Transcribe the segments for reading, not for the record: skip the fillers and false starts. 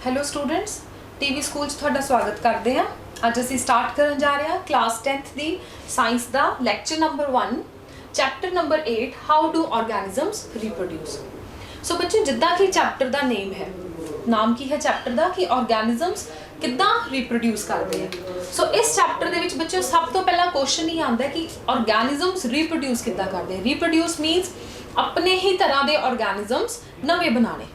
Hello students TV school तुहाडा स्वागत करते हैं। अज असीं स्टार्ट करन जा रहे हैं क्लास 10th दी साइंस दा lecture number 1 chapter number 8 how do organisms reproduce. So बच्चों जिद्दां कि चैप्टर दा नेम है, नाम की है चैप्टर दा कि ऑर्गेनिजम्स किद्दां रिप्रोड्यूस करते हैं। सो इस चैप्टर दे विच बच्चों सब तो पहला क्वेश्चन ही आंदा है कि ऑर्गेनिजम्स रिप्रोड्यूस किद्दां करते हैं। रिप्रोड्यूस मीनस अपने ही तरह के ऑर्गेनिजम्स नवे बनाने।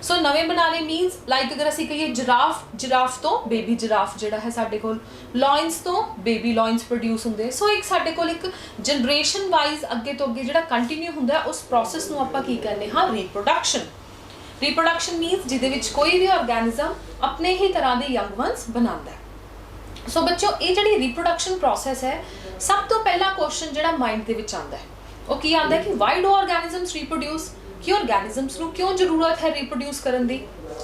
सो नवे बनाने मीनस लाइक अगर असीं कहिए जिराफ तो बेबी जिराफ जिहड़ा है साडे कोल, लॉयंस तो बेबी लॉयंस प्रोड्यूस हुंदे। सो एक साडे कोल एक जनरेशन वाइज अगे तो अगे जिहड़ा कंटिन्यू हुंदा है उस प्रोसैस नूं आपां की कहने हाँ रिप्रोडक्शन। रिप्रोडक्शन मीनस जिहदे विच कोई भी ऑर्गेनिजम अपने ही तरह के यंग वंस बनांदा है। सो बच्चों ये जिहड़ी रिप्रोडक्शन प्रोसैस है सब तो पहला क्वेश्चन जिहड़ा माइंड दे विच आंदा है वो की आंदा है कि वाई डू ऑर्गेनिजम्स रिप्रोड्यूस, कि ऑर्गेनिजम्स नूं क्यों जरूरत है रिप्रोड्यूस करन दी।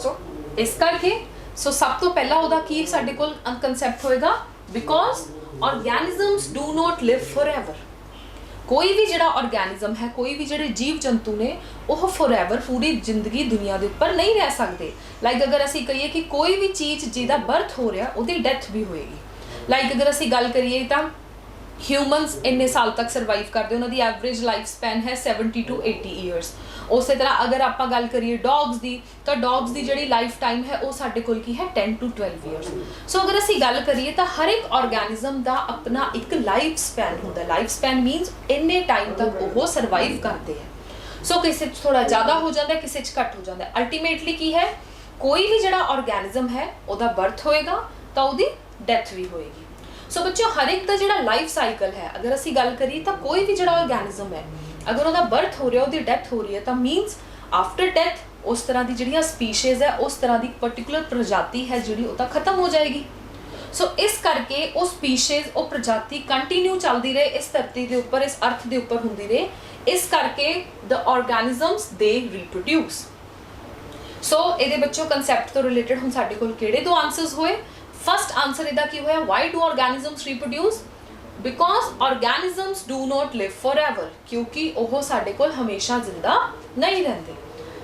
सो इस करके सब तो पहला उहदा की साडे कोल कंसैप्ट होएगा because organisms do not live forever. कोई भी जिहड़ा ऑर्गेनिजम है, कोई भी जिहड़े जीव जंतु ने वह फॉरएवर पूरी जिंदगी दुनिया के उपर नहीं रह सकते। लाइक अगर असीं कहिए कि कोई भी चीज़ जिहदा बर्थ हो रहा उहदी डेथ भी होएगी। लाइक अगर असीं गल करिए तां ह्यूमनस इन्ने साल तक सर्वाइव करते, उन्होंने एवरेज लाइफ स्पैन है 70 to 80 ईयर्स। उस तरह अगर आप गल करिए डॉग्स की तो डॉग्स की जी लाइफ टाइम है वो साडे कोल की है 10 to 12 ईयर्स। सो अगर असी गल करिए तो हर एक ऑर्गेनिजम का अपना एक लाइफ स्पैन होंदा। लाइफ स्पैन मीनस इन्ने टाइम तक वो सर्वाइव करते हैं। सो किसी थोड़ा ज़्यादा हो जाता है, किसी घट हो जाता है। अल्टीमेटली की है कोई भी जिहड़ा ऑर्गेनिजम है वह बर्थ होएगा तो वही डेथ भी होएगी। सो बच्चों हर एक का जिहड़ा लाइफ साइकिल है अगर असी गल करिए तो कोई भी जिहड़ा ऑर्गेनिजम है अगर वह बर्थ हो रहा है, डेथ हो रही है तो मीनस आफ्टर डेथ उस तरह की जिहड़ियां स्पीशीज़ है उस तरह की पर्टिकुलर प्रजाति है जिहड़ी वो खत्म हो जाएगी। सो इस करके वो स्पीशीज़ वो प्रजाति कंटिन्यू चलती रहे इस धरती के उपर, इस अर्थ के उपर होंदी रहे। इस करके द ऑर्गेनिजम्स दे रिप्रोड्यूस। सो ये बच्चों कंसैप्ट तो रिलेटेड हम साडे कोल किहड़े दो आंसर्स होए। फर्स्ट आंसर इहदा की होया why do organisms reproduce, because organisms do not live for ever, क्योंकि वह साडे कोल हमेशा जिंदा नहीं रहते।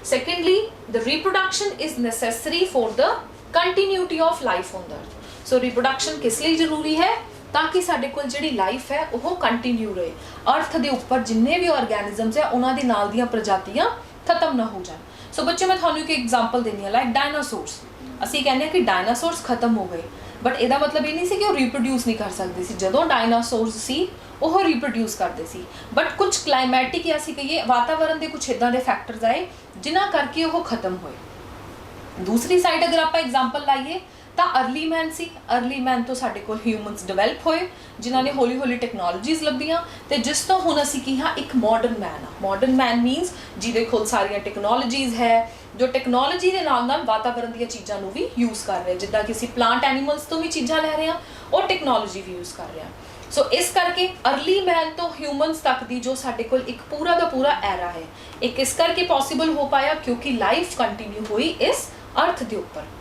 Secondly the reproduction is necessary for the continuity of life on the earth. So reproduction किस लिए जरूरी है ताकि साडे कोल जिहड़ी लाइफ है वह कंटिन्यू रहे। अर्थ के उपर जिन्ने भी ऑर्गेनिजम्स है उन्हां दी नाल दीयां प्रजातियां खत्म ना हो जाए। सो बच्चों मैं तुहानूं एक एग्जाम्पल देनी है लाइक डायनासोर्स। असी कहने कि डायनासोर्स खत्म हो गए बट ਇਹਦਾ मतलब ये नहीं सी कि वो रिप्रोड्यूस नहीं कर सकते सी। जदों डायनासोर्स सी वो रिप्रोड्यूस करते सी बट कुछ क्लाइमैटिक या असी कहिए वातावरण के कुछ इदां दे फैक्टर्स आए जिन्हां करके वो खत्म होए। दूसरी साइड अगर आप एग्जाम्पल लाइए तो अर्ली मैन सी। अर्ली मैन तो साडे कोल ह्यूमनस डिवेलप होए जिन्हां ने हौली हौली टैक्नोलॉजीज़ लभियां ते जिस तो हुण असी की हाँ एक मॉडर्न मैन आ। मॉडर्न मैन मीनस जिहदे कोल सारियां टैक्नोलॉजीज़ है जो टैक्नोलॉजी के नाल वातावरण दी चीज़ों को भी यूज़ कर रहे हैं, जिद्दां कि असीं प्लांट एनीमल्स तो भी चीज़ां लै रहे हैं और टैक्नोलॉजी भी यूज़ कर रहे हैं। सो इस करके अर्ली मैन तो ह्यूमनस तक दी जो साडे कोल एक पूरा का पूरा एरा है एक इस करके पॉसिबल हो पाया क्योंकि लाइफ कंटिन्यू हुई इस अर्थ के उपर।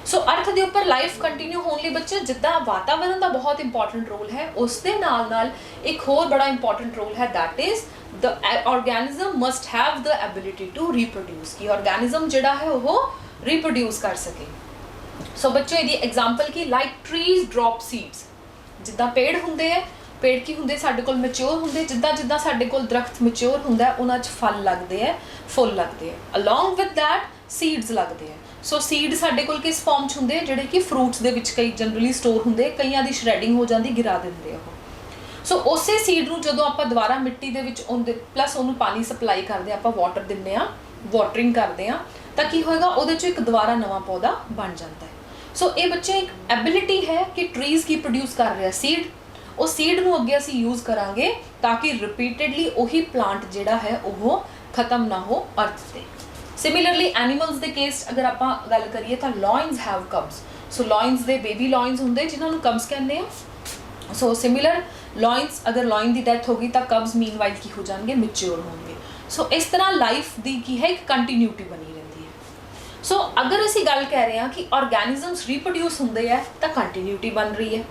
सो अर्थ के उपर लाइफ कंटिन्यू होने लिए बच्चे जिद्दां वातावरण का बहुत इंपॉर्टेंट रोल है उस दे नाल एक होर बड़ा इंपॉर्टेंट रोल है that is the organism must have the ability to reproduce कि ऑर्गेनिजम जिहड़ा है वो रिप्रोड्यूस कर सके। सो बच्चों यदि एग्जाम्पल की लाइक ट्रीज ड्रॉप सीड्स। जिद्दां पेड़ हुंदे है, पेड़ की हुंदे साडे कोल मैच्योर हुंदे, जिद्दां जिद्दां साडे कोल दरख्त मैच्योर हुंदा है उन्हां च फल लगदे है, फुल लगदे है, अलॉन्ग विद दैट सीड्स लगदे है। सो सीड साडे कोल किस फॉर्म च हुंदे जिहड़े कि फ्रूट्स दे विच कई जनरली स्टोर हुंदे, कईयां दी श्रैडिंग हो जाती गिरा दिंदे वो। सो उसे सीड नूं जदों आपां दुबारा मिट्टी दे विच उहदे प्लस उहनूं पानी सप्लाई करदे आपां वाटर दिंदे आ, वाटरिंग करदे आ तां की होएगा उहदे चों एक दुबारा नवां पौधा बन जाता है। सो ये बच्चे एक एबिलिटी है कि ट्रीज़ की प्रोड्यूस कर रहे सीड, उस सीड नूं अगे असीं यूज़ करांगे ताकि रिपीटेडली उही प्लांट जिहड़ा है वो खत्म ना हो अर्थ से। सिमिलरली एनीमल्स के केस अगर आप गल करिए तो lions have कब्स। So lions they baby lions होंगे जिन्होंने कब्स कहते हैं। सो सिमिलर लॉयंस अगर लॉयन की डेथ होगी तो कब्स मीन वाइल की हो जाएंगे मैच्योर होंगे। सो इस तरह लाइफ की की है एक कंटिन्यूटी बनी रहती है। सो अगर असी गल कह रहे हैं कि ऑर्गेनिजम्स रिप्रोड्यूस होंगे है तो कंटिन्यूटी बन रही है,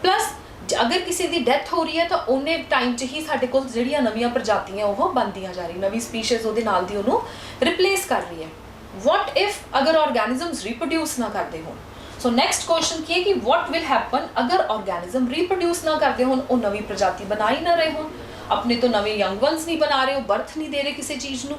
प्लस अगर किसी की डेथ हो रही है तो उन्ने टाइम च ही साडे कोल जिहड़ियां नवीं प्रजातियां वो बनदियां जा रही, नवीं स्पीशीज़ उहदे नाल दी उहनूं रिप्लेस कर रही है। व्हाट इफ अगर ऑर्गेनिजम्स रिप्रोड्यूस ना करते हो। सो नैक्सट क्वेश्चन की है कि व्हाट विल हैपन अगर ऑर्गेनिज्म रिप्रोड्यूस ना करते हो, वो नवी प्रजाति बना ही ना रहे हो, अपने तो नवे यंग वंस नहीं बना रहे हो, बर्थ नहीं दे रहे किसी चीज़ ਨੂੰ।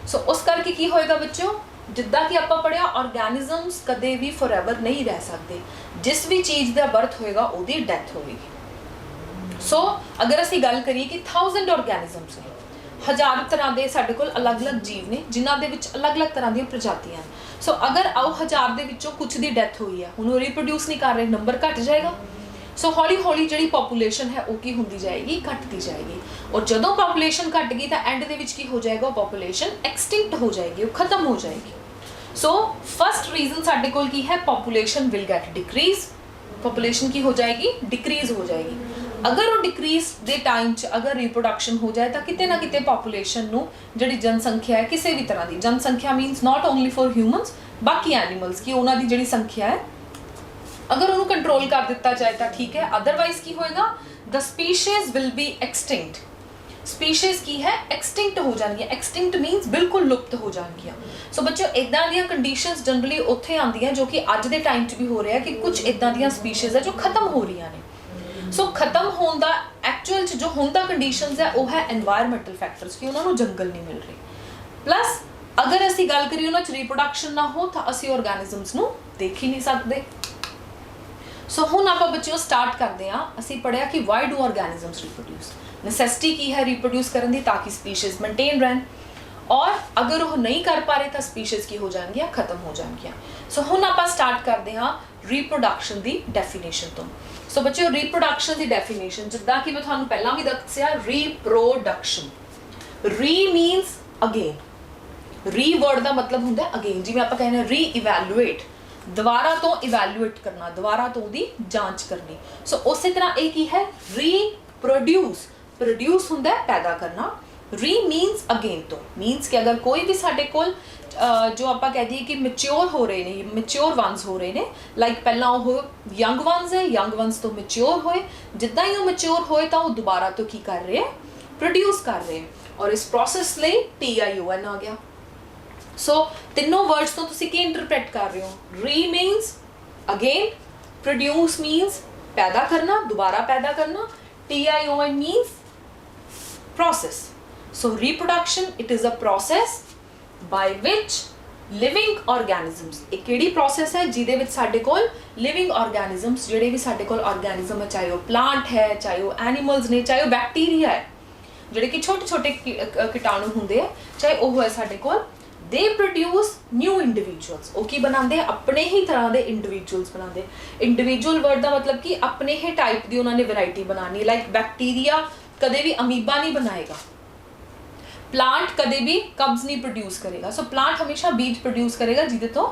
सो उस करके की होएगा बच्चों, जिद्दां कि आपां पढ़िया ऑर्गेनिजम्स कदे भी फॉरएवर नहीं रह सकते, जिस भी चीज़ का बर्थ होएगा उसकी डेथ होएगी। सो अगर असीं गल करिए कि 1000 ऑर्गेनिजम्स ने, 1000 तरह के साडे कोल अलग अलग जीव ने जिन्हां दे विच अलग अलग तरह दी प्रजातियां। सो अगर आओ 1000 दे विचों कुछ दी डेथ हुई है, हुण रिप्रोड्यूस नहीं कर रहे, नंबर घट जाएगा। सो हौली हौली जिहड़ी पॉपूलेशन है वो की होंदी जाएगी, घटती जाएगी, और जदों पॉपूलेशन घट गई तो एंड दे विच की हो जाएगा, वो पॉपूलेशन एक्सटिंक्ट हो जाएगी, वो खत्म हो जाएगी। सो फर्स्ट रीजन साडे कोल की है, population will get decrease, population की हो जाएगी, डिक्रीज हो जाएगी। अगर वो डिक्रीज दे टाइम च अगर रिप्रोडक्शन हो जाए तो किते ना किते पॉपूलेशन नू जिहड़ी जनसंख्या है, किसी भी तरह की जनसंख्या मीनस नॉट ओनली फॉर ह्यूमनस, बाकी एनिमल्स की उन्होंने जिहड़ी संख्या है अगर उन्होंने कंट्रोल कर दिता जाए तो ठीक है, अदरवाइज की होएगा, the species will be extinct. Species की है एक्सटिंक्ट हो जाएगी, एक्सटिंक्ट मीनस बिल्कुल लुप्त हो जाएगी। सो बच्चों इदां दी कंडीशंस जनरली उत्थे आंदियां जो कि अज दे टाइम च भी हो रहा है कि कुछ इदां दी स्पीशीज है जो खत्म हो रही ने। सो खत्म होने का एक्चुअल जो होंदा कंडीशंस है वो है एनवायरमेंटल फैक्टर्स कि उन्होंने जंगल नहीं मिल रहे, प्लस अगर असी गल करिए उन्होंने रिप्रोडक्शन ना हो तो असी ऑर्गेनिजम्स नू देख ही नहीं सकते। सो हुण आपां बच्चों स्टार्ट करते हैं। असी पढ़िया कि वाई डू ऑर्गेनिजम्स रिप्रोड्यूस, नैसेसिटी की है रिप्रोड्यूस करने की ताकि स्पीशीज मेनटेन रहन, और अगर वो नहीं कर पा रहे तो स्पीशीज की हो जाएंगी, खत्म हो जाएंगी। सो हुण आपां स्टार्ट करते हैं रिप्रोडक्शन की डेफिनेशन तो। सो बच्चों रिप्रोडक्शन की डेफिनेशन जिद्दां कि मैं तुहानूं पहलां भी दस्सिया, रिप्रोडक्शन, री मीनस अगेन, री वर्ड का मतलब होंदा है अगेन, जिवें आपां कहने री इवैल्यूएट, दोबारा तो इवैल्यूएट करना, दोबारा तो दी जांच करनी। सो उस तरह एक ही है रीप्रोड्यूस, प्रोड्यूस होंदा है पैदा करना, री मीनस अगेन तो मीनस कि अगर कोई भी साडे कोल जो आपां कह दीए कि मैच्योर हो रहे ने, मैच्योर वंस हो रहे ने, लाइक पहला वो यंग वंस है, यंग वंस तो मैच्योर होए, जिद्दां ही वो मैच्योर होए तो वो दोबारा तो की कर रहे हैं, प्रोड्यूस कर रहे हैं, और इस प्रोसैस लई TION आ गया। सो तीनों वर्ड्स तो तुसी की इंटरप्रेट कर रहे हो, री मीनस अगेन, प्रोड्यूस मीनस पैदा करना, दोबारा पैदा करना, TION मीनस process. So reproduction it is a process by which living organisms, एक केड़ी प्रोसेस है जिहदे विच साडे कोल लिविंग ऑर्गेनिजम्स, जिहड़े भी साडे कोल ऑर्गेनिज्म है, चाहे वो प्लांट है, चाहे वो एनिमल्स ने, चाहे वो बैक्टीरिया है, जिहड़े कि छोटे छोटे कीटाणु हुंदे हैं, चाहे वो है साडे कोल, दे प्रोड्यूस न्यू इंडिविजुअल्स, वो की बनाते अपने ही तरह के इंडिविजुअल्स बनाते। इंडिविजुअल वर्ड का मतलब कि अपने ही टाइप की उन्होंने वैरायटी बनानी, लाइक बैक्टीरिया कदे भी अमीबा नहीं बनाएगा, प्लांट कदे भी कब्ज नहीं प्रोड्यूस करेगा। सो प्लांट हमेशा बीज प्रोड्यूस करेगा जिहदे तो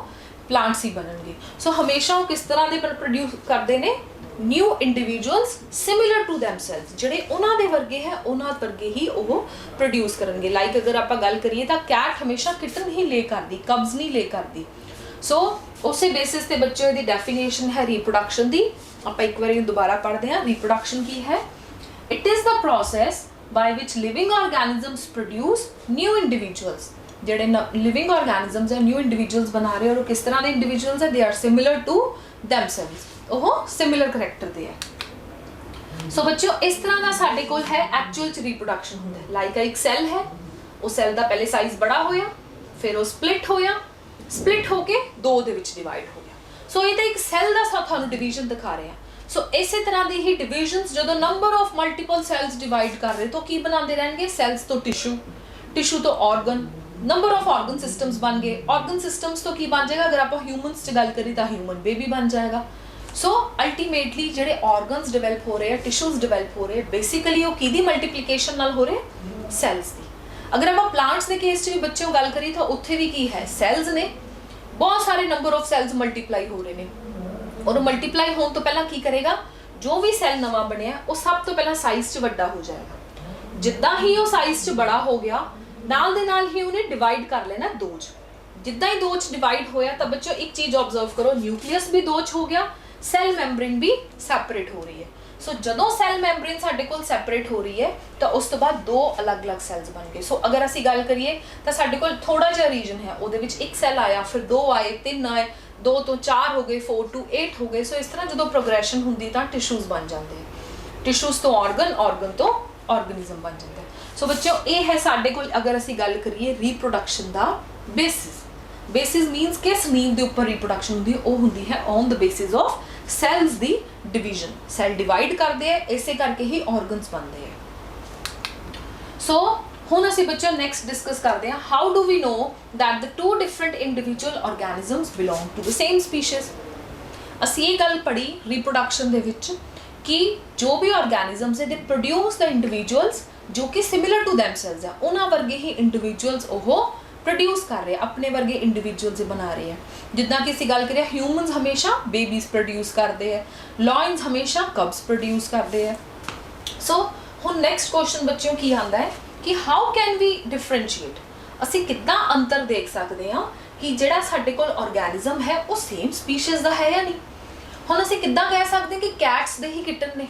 प्लांट्स ही बनणगे। सो हमेशा वो किस तरह के प्रोड्यूस करते हैं, new individuals similar to themselves, जिहड़े उन्हां दे वर्गे है उन्हां वर्गे ही वो प्रोड्यूस करनगे। लाइक अगर आपां गल करिए तो कैट हमेशा किटन ही ले करदी, कब्ज नहीं ले करदी। सो उस बेसिस ते बच्चों की डेफिनेशन है रिप्रोडक्शन की। आपां एक बार दोबारा पढ़ते हैं, रिप्रोडक्शन की है, it is the process by which living organisms produce new individuals, जिहड़े लिविंग ऑर्गेनिजम्स है न्यू इंडिविजुअल्स बना रहे, और किस तरह के इंडिविजुअल्स है, they are similar to themselves, वो सिमिलर करैक्टर दे है। सो बच्चों इस तरह का साडे कोल है एक्चुअल च रिप्रोडक्शन होंदा है। लाइक एक सैल है, उस सैल का पहले साइज बड़ा होया, फिर वो स्प्लिट होया, स्प्लिट होके दो दे विच डिवाइड हो गया। सो ये तो एक सैल का तुहानूं डिवीजन दिखा रहे हैं। सो इसी तरह की ही डिविजन्स जो number of multiple cells divide कर रहे तो की बनाते रहेंगे, सैल्स तो टिशू, टिशू तो organ, number of organ systems बन गए, ऑर्गन सिस्टम्स तो की बन जाएगा, अगर आप ह्यूमनस च गल करें तो ह्यूमन बेबी बन जाएगा। सो अल्टीमेटली जिहड़े ऑर्गनस डिवेलप हो रहे हैं, टिश्यूज डिवेलप हो रहे हैं, बेसिकली वो किहदी मल्टीप्लीकेशन नाल हो रहे, सैल्स की। अगर आप प्लांट्स के केस भी बच्चों गल करिए तो उत्थे भी की है, सैल्स ने, बहुत सारे नंबर ऑफ सैल्स मल्टीप्लाई हो रहे हैं, और मल्टीप्लाई होने तो पहला की करेगा, जो भी सैल नवा बनया वो सब तो पहला साइज च वड्डा हो जाएगा। जिद्दां ही वो साइज च बड़ा हो गया, नाल दे नाल ही उन्हें डिवाइड कर लेना दो च। जिद्दां ही दो च डिवाइड होया तो बच्चों एक चीज़ ऑब्जर्व करो, न्यूक्लियस भी दो च हो गया, सैल मैम्ब्रेन भी सैपरेट हो रही है। ਸੋ ਜਦੋਂ ਸੈਲ ਮੈਂਬਰੇਨ ਸਾਡੇ ਕੋਲ ਸੈਪਰੇਟ ਹੋ ਰਹੀ ਹੈ ਤਾਂ ਉਸ ਤੋਂ ਬਾਅਦ ਦੋ ਅਲੱਗ-ਅਲੱਗ ਸੈਲਸ ਬਣ ਗਏ। ਸੋ ਅਗਰ ਅਸੀਂ ਗੱਲ ਕਰੀਏ ਤਾਂ ਸਾਡੇ ਕੋਲ ਥੋੜਾ ਜਿਹਾ ਰੀਜਨ ਹੈ, ਉਹਦੇ ਵਿੱਚ ਇੱਕ ਸੈੱਲ ਆਇਆ, ਫਿਰ ਦੋ ਆਏ, ਤਿੰਨ ਆਏ, 2 ਤੋਂ 4 ਹੋ ਗਏ, 4 to 8 ਹੋ ਗਏ। ਸੋ ਇਸ ਤਰ੍ਹਾਂ ਜਦੋਂ ਪ੍ਰੋਗਰੈਸ਼ਨ ਹੁੰਦੀ ਤਾਂ ਟਿਸ਼ੂਜ਼ ਬਣ ਜਾਂਦੇ, ਟਿਸ਼ੂਜ਼ ਤੋਂ ਆਰਗਨ, ਆਰਗਨ ਤੋਂ ਆਰਗੈਨਿਜ਼ਮ ਬਣ ਜਾਂਦਾ। ਸੋ ਬੱਚਿਓ ਇਹ ਹੈ ਸਾਡੇ ਕੋਲ ਅਗਰ ਅਸੀਂ ਗੱਲ ਕਰੀਏ ਰੀਪਰੋਡਕਸ਼ਨ ਦਾ ਬੇਸਿਸ। ਬੇਸਿਸ ਮੀਨਸ ਕਿਸ ਨੀਂਵ ਦੇ ਉੱਪਰ ਰੀਪਰੋਡਕਸ਼ਨ ਹੁੰਦੀ ਹੈ, ਉਹ ਹੁੰਦੀ ਹੈ on the basis of cells ਦੀ ਡਿਵੀਜ਼ਨ। ਸੈਲ ਡਿਵਾਈਡ ਕਰਦੇ ਆ, ਇਸੇ ਕਰਕੇ ਹੀ ਆਰਗਨਸ ਬਣਦੇ ਆ। ਸੋ ਹੁਣ ਅਸੀਂ ਬੱਚਿਓ ਨੈਕਸਟ ਡਿਸਕਸ ਕਰਦੇ ਹਾਂ how do we know that the two different individual organisms belong to the same species. ਅਸੀਂ ਇਹ ਗੱਲ ਪੜ੍ਹੀ ਰੀਪਰੋਡਕਸ਼ਨ ਦੇ ਵਿੱਚ ਕਿ ਜੋ ਵੀ ਆਰਗੈਨਿਜ਼ਮਸ ਹੈ ਦੇ ਪ੍ਰੋਡਿਊਸ ਦ ਇੰਡੀਵਿਜੂਅਲਸ ਜੋ ਕਿ ਸਿਮਿਲਰ ਟੂ ਦੈਮਸੈਲਵਸ ਆ, ਉਹਨਾਂ ਵਰਗੇ ਹੀ ਇੰਡੀਵਿਜੂਅਲਸ ਉਹ ਪ੍ਰੋਡਿਊਸ ਕਰ ਰਹੇ, ਆਪਣੇ ਵਰਗੇ ਇੰਡੀਵਿਜੂਅਲਸ ਬਣਾ ਰਹੇ ਆ। ਜਿੱਦਾਂ ਕਿ ਅਸੀਂ ਗੱਲ ਕਰੀਏ ਹਿਊਮਨਸ ਹਮੇਸ਼ਾ ਬੇਬੀਜ਼ ਪ੍ਰੋਡਿਊਸ ਕਰਦੇ ਆ, ਲਾਇਨਸ ਹਮੇਸ਼ਾ ਕਬਸ ਪ੍ਰੋਡਿਊਸ ਕਰਦੇ ਆ। ਸੋ ਹੁਣ ਨੈਕਸਟ ਕੁਐਸਚਨ ਬੱਚਿਓ ਕੀ ਆਉਂਦਾ ਹੈ ਕਿ ਹਾਊ ਕੈਨ ਵੀ ਡਿਫਰੈਂਸ਼ੀਏਟ, ਅਸੀਂ ਕਿੱਦਾਂ ਅੰਤਰ ਦੇਖ ਸਕਦੇ ਹਾਂ ਕਿ ਜਿਹੜਾ ਸਾਡੇ ਕੋਲ ਆਰਗੈਨਿਜ਼ਮ ਹੈ ਉਹ ਸੇਮ ਸਪੀਸ਼ੀਜ਼ ਦਾ ਹੈ ਜਾਂ ਨਹੀਂ। ਹੁਣ ਅਸੀਂ ਕਿੱਦਾਂ ਕਹਿ ਸਕਦੇ ਕਿ ਕੈਟਸ ਦੇ ਹੀ ਕਿਟਨ ਨੇ।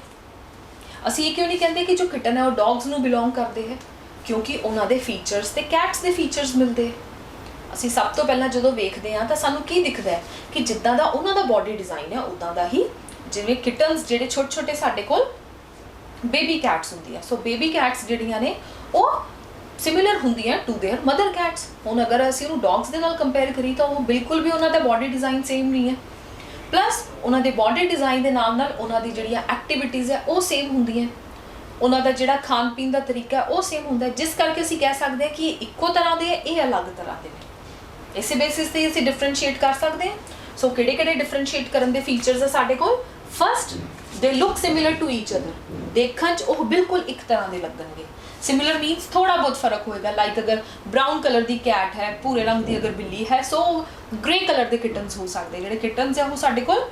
ਅਸੀਂ ਇਹ ਕਿਉਂ ਨਹੀਂ ਕਹਿੰਦੇ ਕਿ ਜੋ ਕਿਟਨ ਹੈ ਉਹ ਡੌਗਸ ਨੂੰ ਬਿਲੋਂਗ ਕਰਦੇ ਹੈ, ਕਿਉਂਕਿ ਉਹਨਾਂ ਦੇ ਫੀਚਰਸ ਤੇ ਕੈਟਸ ਦੇ ਫੀਚਰਸ ਮਿਲਦੇ। ਅਸੀਂ ਸਭ ਤੋਂ ਪਹਿਲਾਂ ਜਦੋਂ ਵੇਖਦੇ ਹਾਂ ਤਾਂ ਸਾਨੂੰ ਕੀ ਦਿਖਦਾ ਹੈ ਕਿ ਜਿੱਦਾਂ ਦਾ ਉਹਨਾਂ ਦਾ ਬਾਡੀ ਡਿਜ਼ਾਈਨ ਹੈ ਉੱਦਾਂ ਦਾ ਹੀ ਜਿਵੇਂ ਕਿਟਨਸ ਜਿਹੜੇ ਛੋਟੇ ਛੋਟੇ ਸਾਡੇ ਕੋਲ ਬੇਬੀ ਕੈਟਸ ਹੁੰਦੀਆਂ। ਸੋ ਬੇਬੀ ਕੈਟਸ ਜਿਹੜੀਆਂ ਨੇ ਉਹ ਸਿਮਿਲਰ ਹੁੰਦੀਆਂ ਟੂ देयर ਮਦਰ ਕੈਟਸ। ਹੁਣ ਅਗਰ ਅਸੀਂ ਉਹਨੂੰ ਡੌਗਸ ਦੇ ਨਾਲ ਕੰਪੇਅਰ ਕਰੀ ਤਾਂ ਉਹ ਬਿਲਕੁਲ ਵੀ ਉਹਨਾਂ ਦਾ ਬਾਡੀ ਡਿਜ਼ਾਈਨ ਸੇਮ ਨਹੀਂ ਹੈ। ਪਲੱਸ ਉਹਨਾਂ ਦੇ ਬਾਡੀ ਡਿਜ਼ਾਈਨ ਦੇ ਨਾਲ ਨਾਲ ਉਹਨਾਂ ਦੀ ਜਿਹੜੀਆਂ ਐਕਟੀਵਿਟੀਜ਼ ਹੈ ਉਹ ਸੇਮ ਹੁੰਦੀਆਂ, ਉਹਨਾਂ ਦਾ ਜਿਹੜਾ ਖਾਣ ਪੀਣ ਦਾ ਤਰੀਕਾ ਉਹ ਸੇਮ ਹੁੰਦਾ, ਜਿਸ ਕਰਕੇ ਅਸੀਂ ਕਹਿ ਸਕਦੇ ਹਾਂ ਕਿ ਇੱਕੋ ਤਰ੍ਹਾਂ ਦੇ ਇਹ ਅਲੱਗ ਤਰ੍ਹਾਂ ਦੇ ਨੇ। ਇਸੇ ਬੇਸਿਸ ਤੇ ਅਸੀਂ ਡਿਫਰੈਂਸ਼ੀਏਟ ਕਰ ਸਕਦੇ ਹਾਂ। ਸੋ ਕਿਹੜੇ ਕਿਹੜੇ ਡਿਫਰੈਂਸ਼ੀਏਟ ਕਰਨ ਦੇ ਫੀਚਰਸ ਆ ਸਾਡੇ ਕੋਲ। First, they look similar to each other, ਦੇਖਣ 'ਚ ਉਹ ਬਿਲਕੁਲ ਇੱਕ ਤਰ੍ਹਾਂ ਦੇ ਲੱਗਣਗੇ। ਸਿਮਿਲਰ ਮੀਨਸ ਥੋੜਾ ਬਹੁਤ ਫਰਕ ਹੋਏਗਾ, ਲਾਈਕ ਅਗਰ ਬਰਾਊਨ ਕਲਰ ਦੀ ਕੈਟ ਹੈ, ਭੂਰੇ ਰੰਗ ਦੀ ਅਗਰ ਬਿੱਲੀ ਹੈ, ਸੋ ਗ੍ਰੇ ਕਲਰ ਦੇ ਕਿਟਨਸ ਹੋ ਸਕਦੇ। ਜਿਹੜੇ ਕਿਟਨਸ ਆ ਉਹ ਸਾਡੇ ਕੋਲ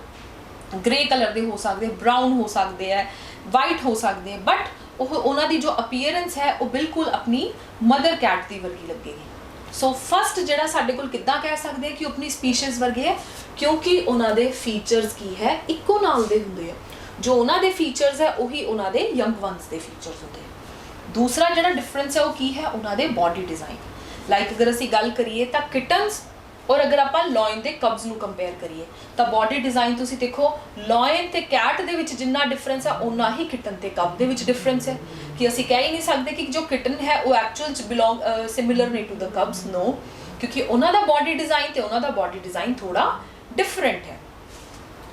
ਗ੍ਰੇ ਕਲਰ ਦੇ ਹੋ ਸਕਦੇ, ਬਰਾਊਨ ਹੋ ਸਕਦੇ ਹੈ, ਵਾਈਟ ਹੋ ਸਕਦੇ ਹੈ, ਬਟ ਉਹਨਾਂ ਦੀ ਜੋ ਅਪੀਅਰੈਂਸ ਹੈ ਉਹ ਬਿਲਕੁਲ ਆਪਣੀ ਮਦਰ ਕੈਟ ਦੀ ਵਰਗੀ ਲੱਗੇਗੀ। ਸੋ ਫਸਟ ਜਿਹੜਾ ਸਾਡੇ ਕੋਲ ਕਿੱਦਾਂ ਕਹਿ ਸਕਦੇ ਕਿ ਉਹ ਆਪਣੀ ਸਪੀਸ਼ੀਜ਼ ਵਰਗੇ ਹੈ, ਕਿਉਂਕਿ ਉਹਨਾਂ ਦੇ ਫੀਚਰਸ ਕੀ ਹੈ ਇੱਕੋ ਨਾਲ ਦੇ ਹੁੰਦੇ ਆ। ਜੋ ਉਹਨਾਂ ਦੇ ਫੀਚਰਸ ਹੈ ਉਹੀ ਉਹਨਾਂ ਦੇ ਯੰਗ ਵਨਸ ਦੇ ਫੀਚਰਸ ਹੁੰਦੇ ਆ। ਦੂਸਰਾ ਜਿਹੜਾ ਡਿਫਰੈਂਸ ਹੈ ਉਹ ਕੀ ਹੈ, ਉਹਨਾਂ ਦੇ ਬਾਡੀ ਡਿਜ਼ਾਈਨ। ਲਾਈਕ ਅਗਰ ਅਸੀਂ ਗੱਲ ਕਰੀਏ ਤਾਂ ਕਿਟਨਸ ਔਰ ਅਗਰ ਆਪਾਂ ਲਾਇਨ ਦੇ ਕਬਜ਼ ਨੂੰ ਕੰਪੇਅਰ ਕਰੀਏ ਤਾਂ ਬਾਡੀ ਡਿਜ਼ਾਈਨ ਤੁਸੀਂ ਦੇਖੋ ਲਾਇਨ ਤੇ ਕੈਟ ਦੇ ਵਿੱਚ ਜਿੰਨਾ ਡਿਫਰੈਂਸ ਹੈ ਉਨਾ ਹੀ ਕਿਟਨ ਤੇ ਕਬ ਦੇ ਵਿੱਚ ਡਿਫਰੈਂਸ ਹੈ। ਕਿ ਅਸੀਂ ਕਹਿ ਹੀ ਨਹੀਂ ਸਕਦੇ ਕਿ ਜੋ ਕਿਟਨ ਹੈ ਉਹ ਐਕਚੁਅਲ ਚ ਬਿਲੋਂਗ ਸਿਮਿਲਰ ਨਹੀਂ ਟੂ ਦ ਕਬਜ਼, ਨੋ, ਕਿਉਂਕਿ ਉਹਨਾਂ ਦਾ ਬਾਡੀ ਡਿਜ਼ਾਈਨ ਤੇ ਉਹਨਾਂ ਦਾ ਬਾਡੀ ਡਿਜ਼ਾਈਨ ਥੋੜਾ ਡਿਫਰੈਂਟ ਹੈ।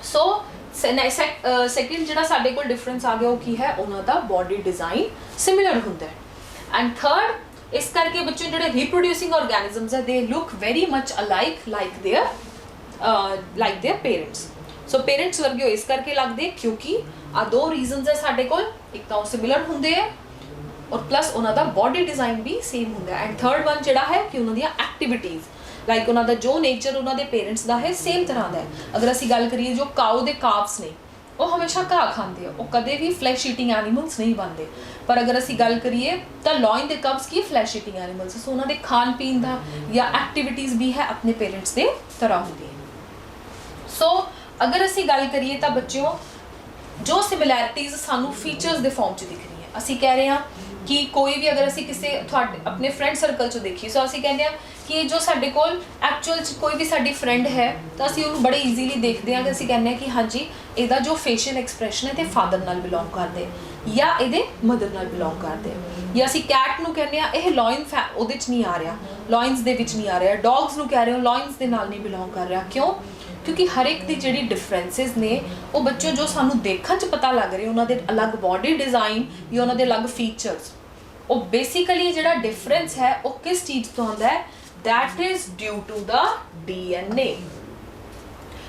ਸੋ ਸੈਕਿੰਡ ਜਿਹੜਾ ਸਾਡੇ ਕੋਲ ਡਿਫਰੈਂਸ ਆ ਗਿਆ ਉਹ ਕੀ ਹੈ, ਉਹਨਾਂ ਦਾ ਬਾਡੀ ਡਿਜ਼ਾਈਨ ਸਿਮਿਲਰ ਹੁੰਦਾ ਹੈ। ਐਂਡ ਥਰਡ, ਇਸ ਕਰਕੇ ਬੱਚੇ ਜਿਹੜੇ ਰੀਪਰੋਡਿਊਸਿੰਗ ਆਰਗੈਨਿਜ਼ਮਸ ਹੈ they look very much alike like their parents. So parents ਵਰਗੇ ਇਸ ਕਰਕੇ ਲੱਗਦੇ ਕਿਉਂਕਿ ਆ ਦੋ ਰੀਜ਼ਨਸ ਹੈ ਸਾਡੇ ਕੋਲ, ਇੱਕ ਤਾਂ ਉਹ ਸਿਮਿਲਰ ਹੁੰਦੇ ਹੈ ਔਰ ਪਲੱਸ ਉਹਨਾਂ ਦਾ ਬਾਡੀ ਡਿਜ਼ਾਈਨ ਵੀ ਸੇਮ ਹੁੰਦਾ ਹੈ। ਐਂਡ ਥਰਡ ਵਨ ਜਿਹੜਾ ਹੈ ਕਿ ਉਹਨਾਂ ਦੀਆਂ ਐਕਟੀਵਿਟੀਜ਼ ਲਾਈਕ ਉਹਨਾਂ ਦਾ ਜੋ ਨੇਚਰ ਉਹਨਾਂ ਦੇ ਪੇਰੈਂਟਸ ਦਾ ਹੈ ਸੇਮ ਤਰ੍ਹਾਂ ਦਾ ਹੈ। ਅਗਰ ਅਸੀਂ ਗੱਲ ਕਰੀਏ ਜੋ ਕਾਓ ਦੇ ਕਾਫਸ ਨੇ ਉਹ ਹਮੇਸ਼ਾ ਘਾਹ ਖਾਂਦੇ ਆ, ਉਹ ਕਦੇ ਵੀ ਫਲੈਸ਼ ਈਟਿੰਗ ਐਨੀਮਲਸ ਨਹੀਂ ਬਣਦੇ। ਪਰ ਅਗਰ ਅਸੀਂ ਗੱਲ ਕਰੀਏ ਤਾਂ ਲਾਇਨ ਦੇ ਕਬਸ ਕੀ ਫਲੈਸ਼ ਈਟਿੰਗ ਐਨੀਮਲਸ, ਸੋ ਉਹਨਾਂ ਦੇ ਖਾਣ ਪੀਣ ਦਾ ਜਾਂ ਐਕਟੀਵਿਟੀਜ਼ ਵੀ ਹੈ ਆਪਣੇ ਪੇਰੈਂਟਸ ਦੇ ਤਰ੍ਹਾਂ ਹੁੰਦੀ ਹੈ। ਸੋ ਅਗਰ ਅਸੀਂ ਗੱਲ ਕਰੀਏ ਤਾਂ ਬੱਚਿਓ ਜੋ ਸਿਮਿਲੈਰਿਟੀਜ਼ ਸਾਨੂੰ ਫੀਚਰਸ ਦੇ ਫਾਰਮ 'ਚ ਦਿਖ ਰਹੀਆਂ, ਅਸੀਂ ਕਹਿ ਰਹੇ ਹਾਂ ਕਿ ਕੋਈ ਵੀ ਅਗਰ ਅਸੀਂ ਕਿਸੇ ਤੁਹਾਡੇ ਆਪਣੇ ਫਰੈਂਡ ਸਰਕਲ 'ਚ ਦੇਖੀਏ, ਸੋ ਅਸੀਂ ਕਹਿੰਦੇ ਹਾਂ ਕਿ ਜੋ ਸਾਡੇ ਕੋਲ ਐਕਚੁਅਲ 'ਚ ਕੋਈ ਵੀ ਸਾਡੀ ਫਰੈਂਡ ਹੈ ਤਾਂ ਅਸੀਂ ਉਹਨੂੰ ਬੜੇ ਈਜ਼ੀਲੀ ਦੇਖਦੇ ਹਾਂ ਕਿ ਅਸੀਂ ਕਹਿੰਦੇ ਹਾਂ ਕਿ ਹਾਂਜੀ ਇਹਦਾ ਜੋ ਫੇਸ਼ੀਅਲ ਐਕਸਪ੍ਰੈਸ਼ਨ ਹੈ ਤੇ ਫਾਦਰ ਨਾਲ ਬਿਲੋਂਗ ਕਰਦੇ ਜਾਂ ਇਹਦੇ ਮਦਰ ਨਾਲ ਬਿਲੋਂਗ ਕਰਦੇ। ਜਾਂ ਅਸੀਂ ਕੈਟ ਨੂੰ ਕਹਿੰਦੇ ਹਾਂ ਇਹ ਲਾਇਨ ਉਹਦੇ 'ਚ ਨਹੀਂ ਆ ਰਿਹਾ, ਲਾਇਨਸ ਦੇ ਵਿੱਚ ਨਹੀਂ ਆ ਰਿਹਾ। ਡੌਗਸ ਨੂੰ ਕਹਿ ਰਹੇ ਹੋ ਲਾਇਨਸ ਦੇ ਨਾਲ ਨਹੀਂ ਬਿਲੋਂਗ ਕਰ ਰਿਹਾ, ਕਿਉਂ? ਕਿਉਂਕਿ ਹਰ ਇੱਕ ਦੀ ਜਿਹੜੀ ਡਿਫਰੈਂਸਿਸ ਨੇ ਉਹ ਬੱਚੇ ਜੋ ਸਾਨੂੰ ਦੇਖਣ 'ਚ ਪਤਾ ਲੱਗ ਰਹੇ ਉਹਨਾਂ ਦੇ ਅਲੱਗ ਬਾਡੀ ਡਿਜ਼ਾਈਨ ਜਾਂ ਉਹਨਾਂ ਦੇ ਅਲੱਗ ਫੀਚਰਸ, ਉਹ ਬੇਸਿਕਲੀ ਜਿਹੜਾ ਡਿਫਰੈਂਸ ਹੈ ਉਹ ਕਿਸ ਚੀਜ਼ ਤੋਂ ਆਉਂਦਾ ਹੈ, that is due to the DNA।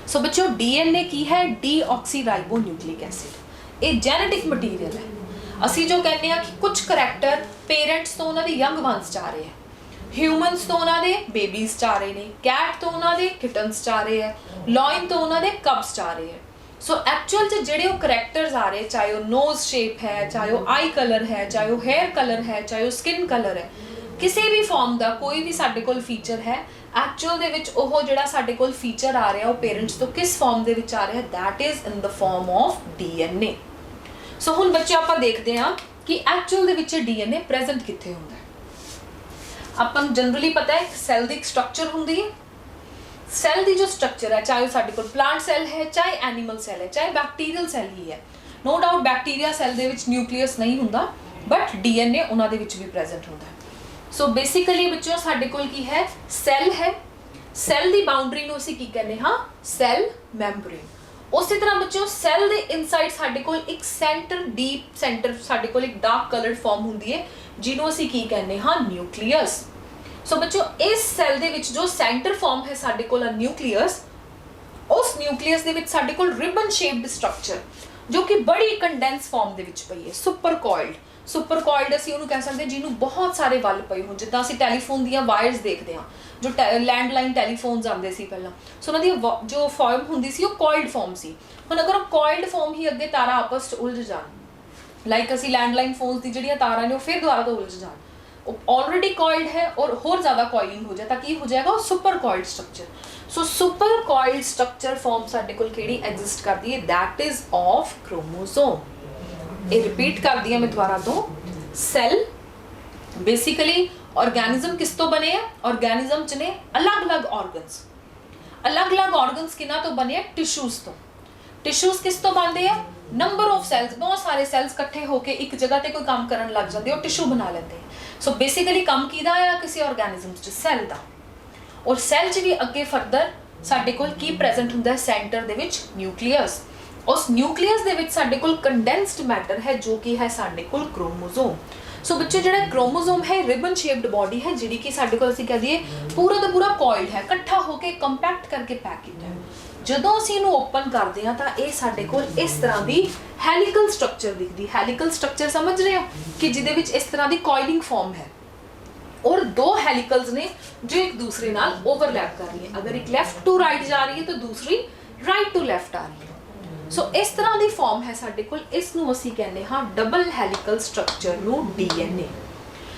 ਸੋ ਬੱਚਿਓ DNA ਕੀ ਹੈ, ਡੀਆਕਸੀਰਾਈਬੋਨਿਊਕਲਿਕ ਐਸਿਡ। ਇਹ ਜੈਨੇਟਿਕ ਮਟੀਰੀਅਲ ਹੈ। ਅਸੀਂ ਜੋ ਕਹਿੰਦੇ ਆ ਕਿ ਕੁਝ ਕਰੈਕਟਰ ਪੇਰੈਂਟਸ ਤੋਂ ਉਹਨਾਂ ਦੇ ਯੰਗ ਵਨਸ 'ਚ ਆ ਰਹੇ ਹੈ, ਹਿਊਮਨਸ ਤੋਂ ਉਹਨਾਂ ਦੇ ਬੇਬੀਜ਼ 'ਚ ਆ ਰਹੇ ਨੇ, ਕੈਟ ਤੋਂ ਉਹਨਾਂ ਦੇ ਕਿਟਨਸ 'ਚ ਆ ਰਹੇ ਹੈ, ਲਾਇਨ ਤੋਂ ਉਹਨਾਂ ਦੇ ਕਬਸ 'ਚ ਆ ਰਹੇ ਹੈ। ਸੋ ਐਕਚੁਅਲ 'ਚ ਜਿਹੜੇ ਉਹ ਕਰੈਕਟਰਸ ਆ ਰਹੇ, ਚਾਹੇ ਉਹ ਨੋਜ਼ ਸ਼ੇਪ ਹੈ, ਚਾਹੇ ਉਹ ਆਈ ਕਲਰ ਹੈ, ਚਾਹੇ ਉਹ ਹੇਅਰ ਕਲਰ ਹੈ, ਚਾਹੇ ਉਹ ਸਕਿਨ ਕਲਰ ਹੈ, ਕਿਸੇ ਵੀ ਫਾਰਮ ਦਾ ਕੋਈ ਵੀ ਸਾਡੇ ਕੋਲ ਫੀਚਰ ਹੈ, ਐਕਚੁਅਲ ਦੇ ਵਿੱਚ ਉਹ ਜਿਹੜਾ ਸਾਡੇ ਕੋਲ ਫੀਚਰ ਆ ਰਿਹਾ ਉਹ ਪੇਰੈਂਟਸ ਤੋਂ ਕਿਸ ਫਾਰਮ ਦੇ ਵਿੱਚ ਆ ਰਿਹਾ, that is in the form of DNA। ਸੋ ਹੁਣ ਬੱਚੇ ਆਪਾਂ ਦੇਖਦੇ ਹਾਂ ਕਿ ਐਕਚੁਅਲ ਦੇ ਵਿੱਚ ਡੀਐਨਏ ਪ੍ਰੈਜ਼ੈਂਟ ਕਿੱਥੇ ਹੁੰਦਾ ਹੈ। ਆਪਾਂ ਨੂੰ ਜਨਰਲੀ ਪਤਾ ਹੈ ਸੈੱਲ ਦੀ ਇੱਕ ਸਟਰਕਚਰ ਹੁੰਦੀ ਹੈ। ਸੈੱਲ ਦੀ ਜੋ ਸਟਰਕਚਰ ਹੈ, ਚਾਹੇ ਸਾਡੇ ਕੋਲ ਪਲਾਂਟ ਸੈੱਲ ਹੈ, ਚਾਹੇ ਐਨੀਮਲ ਸੈੱਲ ਹੈ, ਚਾਹੇ ਬੈਕਟੀਰੀਅਲ ਸੈੱਲ ਹੀ ਹੈ, ਨੋ ਡਾਊਟ ਬੈਕਟੀਰੀਆ ਸੈੱਲ ਦੇ ਵਿੱਚ ਨਿਊਕਲੀਅਸ ਨਹੀਂ ਹੁੰਦਾ, ਬਟ ਡੀਐਨਏ ਉਹਨਾਂ ਦੇ ਵਿੱਚ ਵੀ ਪ੍ਰੈਜ਼ੈਂਟ ਹੁੰਦਾ ਹੈ। ਸੋ ਬੇਸਿਕਲੀ ਬੱਚਿਓ ਸਾਡੇ ਕੋਲ ਕੀ ਹੈ, ਸੈੱਲ ਹੈ। ਸੈੱਲ ਦੀ ਬਾਉਂਡਰੀ ਨੂੰ ਅਸੀਂ ਕੀ ਕਹਿੰਦੇ ਹਾਂ, ਸੈੱਲ ਮੈਂਬਰੇਨ। ਉਸੇ ਤਰ੍ਹਾਂ ਬੱਚਿਓ ਸੈੱਲ ਦੇ ਇਨਸਾਈਡ ਸਾਡੇ ਕੋਲ ਇੱਕ ਸੈਂਟਰ, ਡੀਪ ਸੈਂਟਰ, ਸਾਡੇ ਕੋਲ ਇੱਕ ਡਾਰਕ ਕਲਰਡ ਫਾਰਮ ਹੁੰਦੀ ਹੈ ਜਿਹਨੂੰ ਅਸੀਂ ਕੀ ਕਹਿੰਦੇ ਹਾਂ, ਨਿਊਕਲੀਅਸ। ਸੋ ਬੱਚਿਓ ਇਸ ਸੈੱਲ ਦੇ ਵਿੱਚ ਜੋ ਸੈਂਟਰ ਫਾਰਮ ਹੈ ਸਾਡੇ ਕੋਲ ਨਿਊਕਲੀਅਸ, ਉਸ ਨਿਊਕਲੀਅਸ ਦੇ ਵਿੱਚ ਸਾਡੇ ਕੋਲ ਰਿਬਨ ਸ਼ੇਪਡ ਸਟਰਕਚਰ ਜੋ ਕਿ ਬੜੀ ਕੰਡੈਂਸ ਫਾਰਮ ਦੇ ਵਿੱਚ ਪਈ ਹੈ, ਸੁਪਰ ਕੋਇਲਡ ਅਸੀਂ ਉਹਨੂੰ ਕਹਿ ਸਕਦੇ ਜਿਹਨੂੰ ਬਹੁਤ ਸਾਰੇ ਵੱਲ ਪਏ ਹੋਣ। ਜਿੱਦਾਂ ਅਸੀਂ ਟੈਲੀਫੋਨ ਦੀਆਂ ਵਾਇਰਸ ਦੇਖਦੇ ਹਾਂ, ਜੋ ਲੈਂਡਲਾਈਨ ਟੈਲੀਫੋਨਸ ਆਉਂਦੇ ਸੀ ਪਹਿਲਾਂ, ਸੋ ਉਹਨਾਂ ਦੀ ਜੋ ਫਾਰਮ ਹੁੰਦੀ ਸੀ ਉਹ ਕੋਇਲਡ ਫਾਰਮ ਸੀ। ਹੁਣ ਅਗਰ ਉਹ ਕੋਇਲਡ ਫਾਰਮ ਹੀ ਅੱਗੇ ਤਾਰਾਂ ਆਪਸ 'ਚ ਉਲਝ ਜਾਣ, ਲਾਈਕ ਅਸੀਂ ਲੈਂਡਲਾਈਨ ਫੋਨਸ ਦੀ ਜਿਹੜੀਆਂ ਤਾਰਾਂ ਨੇ ਉਹ ਫਿਰ ਦੁਬਾਰਾ ਤੋਂ ਉਲਝ ਜਾਣ, ਉਹ ਆਲਰੇਡੀ ਕੋਇਲਡ ਹੈ ਔਰ ਹੋਰ ਜ਼ਿਆਦਾ ਕੋਇਲਿੰਗ ਹੋ ਜਾਏ ਤਾਂ ਕੀ ਹੋ ਜਾਏਗਾ, ਉਹ ਸੁਪਰ ਕੋਇਲਡ ਸਟਰਕਚਰ। ਸੋ ਸੁਪਰ ਕੋਇਲਡ ਸਟਰਕਚਰ ਫਾਰਮ ਸਾਡੇ ਕੋਲ ਕਿਹੜੀ ਐਗਜ਼ਿਸਟ ਕਰਦੀ ਹੈ, ਦੈਟ ਇਜ਼ ਆਫ ਕ੍ਰੋਮੋਸੋਮ। ਇਹ ਰਿਪੀਟ ਕਰਦੀ ਹਾਂ ਮੈਂ ਦੁਬਾਰਾ ਤੋਂ, ਸੈੱਲ ਬੇਸਿਕਲੀ ਆਰਗੈਨਿਜ਼ਮ ਕਿਸ ਤੋਂ ਬਣੇ ਆ, ਆਰਗੈਨਿਜ਼ਮ 'ਚ ਨੇ ਅਲੱਗ-ਅਲੱਗ ਆਰਗਨਸ ਕਿਹਨਾਂ ਤੋਂ ਬਣੇ ਆ, ਟਿਸ਼ੂਜ਼ ਤੋਂ। ਟਿਸ਼ੂਜ਼ ਕਿਸ ਤੋਂ ਬਣਦੇ ਆ, ਨੰਬਰ ਆਫ ਸੈਲਸ, ਬਹੁਤ ਸਾਰੇ ਸੈਲਸ ਇਕੱਠੇ ਹੋ ਕੇ ਇੱਕ ਜਗ੍ਹਾ ਤੇ ਕੋਈ ਕੰਮ ਕਰਨ ਲੱਗ ਜਾਂਦੇ, ਉਹ ਟਿਸ਼ੂ ਬਣਾ ਲੈਂਦੇ। ਸੋ ਬੇਸਿਕਲੀ ਕੰਮ ਕਿਹਦਾ ਆ, ਕਿਸੇ ਆਰਗੈਨਿਜ਼ਮ 'ਚ, ਸੈੱਲ ਦਾ। ਔਰ ਸੈੱਲ 'ਚ ਵੀ ਅੱਗੇ ਫਰਦਰ ਸਾਡੇ ਕੋਲ ਕੀ ਪ੍ਰੈਜ਼ੈਂਟ ਹੁੰਦਾ ਹੈ, ਸੈਂਟਰ ਦੇ ਵਿੱਚ ਨਿਊਕਲੀਅਸ। ਉਸ ਨਿਊਕਲੀਅਸ ਦੇ ਵਿੱਚ ਸਾਡੇ ਕੋਲ ਕੰਡੈਂਸਡ ਮੈਟਰ ਹੈ ਜੋ ਕਿ ਹੈ ਸਾਡੇ ਕੋਲ ਕ੍ਰੋਮੋਸੋਮ। ਸੋ ਬੱਚੇ ਜਿਹੜਾ ਕ੍ਰੋਮੋਸੋਮ ਹੈ ਰਿਬਨ ਸ਼ੇਪਡ ਬੋਡੀ ਹੈ ਜਿਹੜੀ ਕਿ ਸਾਡੇ ਕੋਲ ਅਸੀਂ ਕਹਿ ਦਈਏ ਪੂਰਾ ਦਾ ਪੂਰਾ ਕੋਇਲਡ ਹੈ, ਇਕੱਠਾ ਹੋ ਕੇ ਕੰਪੈਕਟ ਕਰਕੇ ਪੈਕ ਕੀਤਾ ਹੈ। ਜਦੋਂ ਅਸੀਂ ਇਹਨੂੰ ਓਪਨ ਕਰਦੇ ਹਾਂ ਤਾਂ ਇਹ ਸਾਡੇ ਕੋਲ ਇਸ ਤਰ੍ਹਾਂ ਦੀ ਹੈਲੀਕਲ ਸਟਰਕਚਰ ਦਿਖਦੀ। ਹੈਲੀਕਲ ਸਟਰਕਚਰ ਸਮਝ ਰਹੇ ਹੋ ਕਿ ਜਿਹਦੇ ਵਿੱਚ ਇਸ ਤਰ੍ਹਾਂ ਦੀ ਕੋਇਲਿੰਗ ਫਾਰਮ ਹੈ ਔਰ ਦੋ ਹੈਲੀਕਲਸ ਨੇ ਜੋ ਇੱਕ ਦੂਸਰੇ ਨਾਲ ਓਵਰਲੈਪ ਕਰ ਰਹੀ ਹੈ। ਅਗਰ ਇੱਕ ਲੈਫਟ ਟੂ ਰਾਈਟ ਜਾ ਰਹੀ ਹੈ ਤਾਂ ਦੂਸਰੀ ਰਾਈਟ ਟੂ ਲੈਫਟ ਆ ਰਹੀ ਹੈ। ਸੋ ਇਸ ਤਰ੍ਹਾਂ ਦੀ ਫਾਰਮ ਹੈ ਸਾਡੇ ਕੋਲ, ਇਸ ਨੂੰ ਅਸੀਂ ਕਹਿੰਦੇ ਹਾਂ ਡਬਲ ਹੈਲੀਕਲ ਸਟਰਕਚਰ ਨੂੰ ਡੀਐਨਏ।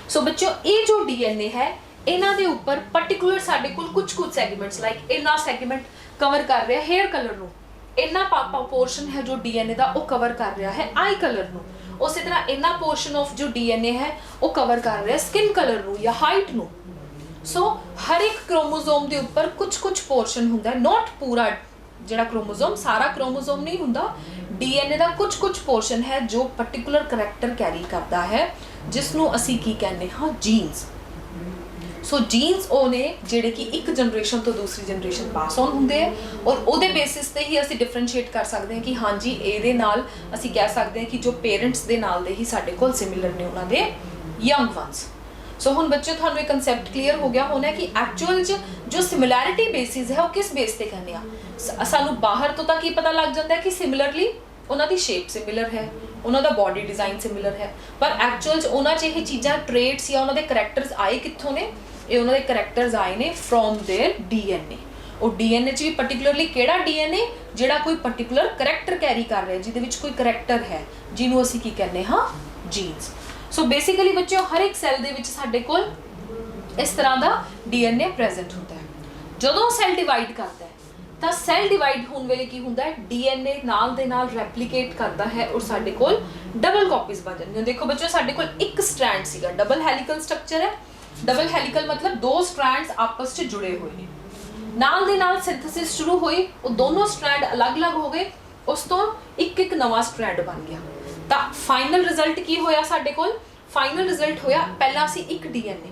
ਸੋ ਬੱਚਿਓ ਇਹ ਜੋ ਡੀਐਨਏ ਹੈ ਇਹਨਾਂ ਦੇ ਉੱਪਰ ਪਾਰਟਿਕੂਲਰ ਸਾਡੇ ਕੋਲ ਕੁਝ ਸੈਗਮੈਂਟਸ, ਲਾਈਕ ਇੰਨਾ ਸੈਗਮੈਂਟ ਕਵਰ ਕਰ ਰਿਹਾ ਹੇਅਰ ਕਲਰ ਨੂੰ, ਇੰਨਾ ਪੋਰਸ਼ਨ ਹੈ ਜੋ ਡੀਐਨਏ ਦਾ ਉਹ ਕਵਰ ਕਰ ਰਿਹਾ ਹੈ ਆਈ ਕਲਰ ਨੂੰ, ਉਸੇ ਤਰ੍ਹਾਂ ਇੰਨਾ ਪੋਰਸ਼ਨ ਆਫ ਜੋ ਡੀਐਨਏ ਹੈ ਉਹ ਕਵਰ ਕਰ ਰਿਹਾ ਸਕਿਨ ਕਲਰ ਨੂੰ ਜਾਂ ਹਾਈਟ ਨੂੰ। ਸੋ ਹਰ ਇੱਕ ਕ੍ਰੋਮੋਸੋਮ ਦੇ ਉੱਪਰ ਕੁਝ ਪੋਰਸ਼ਨ ਹੁੰਦਾ ਹੈ, ਨੋਟ ਪੂਰਾ ਜਿਹੜਾ ਕ੍ਰੋਮੋਸੋਮ, ਸਾਰਾ ਕ੍ਰੋਮੋਸੋਮ ਨਹੀਂ ਹੁੰਦਾ, ਡੀਐਨਏ ਦਾ ਕੁਝ ਪੋਰਸ਼ਨ ਹੈ ਜੋ ਪਾਰਟਿਕੂਲਰ ਕਰੈਕਟਰ ਕੈਰੀ ਕਰਦਾ ਹੈ ਜਿਸ ਨੂੰ ਅਸੀਂ ਕੀ ਕਹਿੰਦੇ ਹਾਂ, ਜੀਨਸ। ਸੋ ਜੀਨਸ ਉਹ ਨੇ ਜਿਹੜੇ ਕਿ ਇੱਕ ਜਨਰੇਸ਼ਨ ਤੋਂ ਦੂਸਰੀ ਜਨਰੇਸ਼ਨ ਪਾਸ ਆਨ ਹੁੰਦੇ ਆ ਔਰ ਉਹਦੇ ਬੇਸਿਸ ਤੇ ਹੀ ਅਸੀਂ ਡਿਫਰੈਂਸ਼ੀਏਟ ਕਰ ਸਕਦੇ ਹਾਂ ਕਿ ਹਾਂਜੀ ਇਹਦੇ ਨਾਲ ਅਸੀਂ ਕਹਿ ਸਕਦੇ ਹਾਂ ਕਿ ਜੋ ਪੇਰੈਂਟਸ ਦੇ ਨਾਲ ਦੇ ਹੀ ਸਾਡੇ ਕੋਲ ਸਿਮਿਲਰ ਨੇ ਉਹਨਾਂ ਦੇ ਯੰਗ ਵਨਸ। ਸੋ ਹੁਣ ਬੱਚੇ ਤੁਹਾਨੂੰ ਇਹ ਕਨਸੈਪਟ ਕਲੀਅਰ ਹੋ ਗਿਆ ਹੋਣਾ ਕਿ ਐਕਚੁਅਲ 'ਚ ਜੋ ਸਿਮਿਲੈਰਿਟੀ ਬੇਸਿਸ ਹੈ ਉਹ ਕਿਸ ਬੇਸ ਤੇ ਕਹਿੰਦੇ ਆ। ਸਾਨੂੰ ਬਾਹਰ ਤੋਂ ਤਾਂ ਕੀ ਪਤਾ ਲੱਗ ਜਾਂਦਾ ਕਿ ਸਿਮਿਲਰਲੀ ਉਹਨਾਂ ਦੀ ਸ਼ੇਪ ਸਿਮਿਲਰ ਹੈ, ਉਹਨਾਂ ਦਾ ਬੋਡੀ ਡਿਜ਼ਾਈਨ ਸਿਮਿਲਰ ਹੈ, ਪਰ ਐਕਚੁਅਲ 'ਚ ਉਹਨਾਂ 'ਚ ਇਹ ਚੀਜ਼ਾਂ ਟ੍ਰੇਟਸ ਜਾਂ ਉਹਨਾਂ ਦੇ ਕਰੈਕਟਰਸ ਆਏ ਕਿੱਥੋਂ ਨੇ, ਇਹ ਉਹਨਾਂ ਦੇ ਕਰੈਕਟਰਸ ਆਏ ਨੇ ਫਰੋਮ देयर ਡੀਐਨਏ। ਉਹ ਡੀਐਨਏ 'ਚ ਵੀ ਪਾਰਟਿਕੂਲਰਲੀ ਕਿਹੜਾ ਡੀਐਨਏ, ਜਿਹੜਾ ਕੋਈ ਪਾਰਟਿਕੂਲਰ ਕਰੈਕਟਰ ਕੈਰੀ ਕਰ ਰਿਹਾ, ਜਿਹਦੇ ਵਿੱਚ ਕੋਈ ਕਰੈਕਟਰ ਹੈ ਜਿਹਨੂੰ ਅਸੀਂ ਕੀ ਕਹਿੰਦੇ ਹਾਂ, ਜੀਨਸ। ਸੋ ਬੇਸਿਕਲੀ ਬੱਚਿਓ ਹਰ ਇੱਕ ਸੈੱਲ ਦੇ ਵਿੱਚ ਸਾਡੇ ਕੋਲ ਇਸ ਤਰ੍ਹਾਂ ਦਾ ਡੀਐਨਏ ਪ੍ਰੈਜ਼ੈਂਟ ਹੁੰਦਾ ਹੈ। ਜਦੋਂ ਸੈੱਲ ਡਿਵਾਈਡ ਕਰਦਾ ਹੈ ਤਾਂ ਸੈੱਲ ਡਿਵਾਈਡ ਹੋਣ ਵੇਲੇ ਕੀ ਹੁੰਦਾ ਹੈ, ਡੀਐਨਏ ਨਾਲ ਦੇ ਨਾਲ ਰੈਪਲੀਕੇਟ ਕਰਦਾ ਹੈ ਔਰ ਸਾਡੇ ਕੋਲ ਡਬਲ ਕਾਪੀਜ਼ ਬਣ ਜਾਂਦੀਆਂ। ਦੇਖੋ ਬੱਚਿਓ ਸਾਡੇ ਕੋਲ ਇੱਕ ਸਟ੍ਰੈਂਡ ਸੀਗਾ, ਡਬਲ ਹੈਲੀਕਲ ਸਟਰਕਚਰ ਹੈ। ਡਬਲ ਹੈਲੀਕਲ ਮਤਲਬ ਦੋ ਸਟ੍ਰੈਂਡਸ ਆਪਸ 'ਚ ਜੁੜੇ ਹੋਏ ਨੇ, ਨਾਲ ਦੇ ਨਾਲ ਸਿੰਥੇਸਿਸ ਸ਼ੁਰੂ ਹੋਈ, ਉਹ ਦੋਨੋਂ ਸਟ੍ਰੈਂਡ ਅਲੱਗ-ਅਲੱਗ ਹੋ ਗਏ, ਉਸ ਤੋਂ ਇੱਕ ਨਵਾਂ ਸਟ੍ਰੈਂਡ ਬਣ ਗਿਆ। ਤਾਂ ਫਾਈਨਲ ਰਿਜ਼ਲਟ ਕੀ ਹੋਇਆ ਸਾਡੇ ਕੋਲ, ਫਾਈਨਲ ਰਿਜ਼ਲਟ ਹੋਇਆ ਪਹਿਲਾਂ ਅਸੀਂ ਇੱਕ ਡੀਐਨਏ,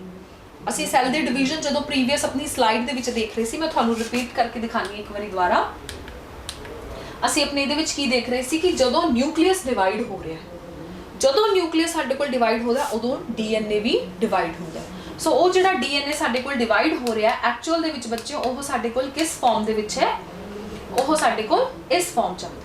ਅਸੀਂ ਸੈੱਲ ਦੇ ਡਿਵੀਜ਼ਨ ਜਦੋਂ ਪ੍ਰੀਵੀਅਸ ਆਪਣੀ ਸਲਾਈਡ ਦੇ ਵਿੱਚ ਦੇਖ ਰਹੇ ਸੀ, ਮੈਂ ਤੁਹਾਨੂੰ ਰਿਪੀਟ ਕਰਕੇ ਦਿਖਾਣੀ ਇੱਕ ਵਾਰੀ ਦੁਬਾਰਾ। ਅਸੀਂ ਆਪਣੇ ਇਹਦੇ ਵਿੱਚ ਕੀ ਦੇਖ ਰਹੇ ਸੀ ਕਿ ਜਦੋਂ ਨਿਊਕਲੀਅਸ ਡਿਵਾਈਡ ਹੋ ਰਿਹਾ ਹੈ, ਜਦੋਂ ਨਿਊਕਲੀਅਸ ਸਾਡੇ ਕੋਲ ਡਿਵਾਈਡ ਹੋ ਰਿਹਾ ਉਦੋਂ ਡੀਐਨਏ ਵੀ ਡਿਵਾਈਡ ਹੁੰਦਾ ਹੈ। ਸੋ ਉਹ ਜਿਹੜਾ ਡੀਐਨਏ ਸਾਡੇ ਕੋਲ ਡਿਵਾਈਡ ਹੋ ਰਿਹਾ ਐਕਚੁਅਲ ਦੇ ਵਿੱਚ ਬੱਚੇ ਉਹ ਸਾਡੇ ਕੋਲ ਕਿਸ ਫਾਰਮ ਦੇ ਵਿੱਚ ਹੈ, ਉਹ ਸਾਡੇ ਕੋਲ ਇਸ ਫਾਰਮ 'ਚ ਆਉਂਦਾ ਹੈ।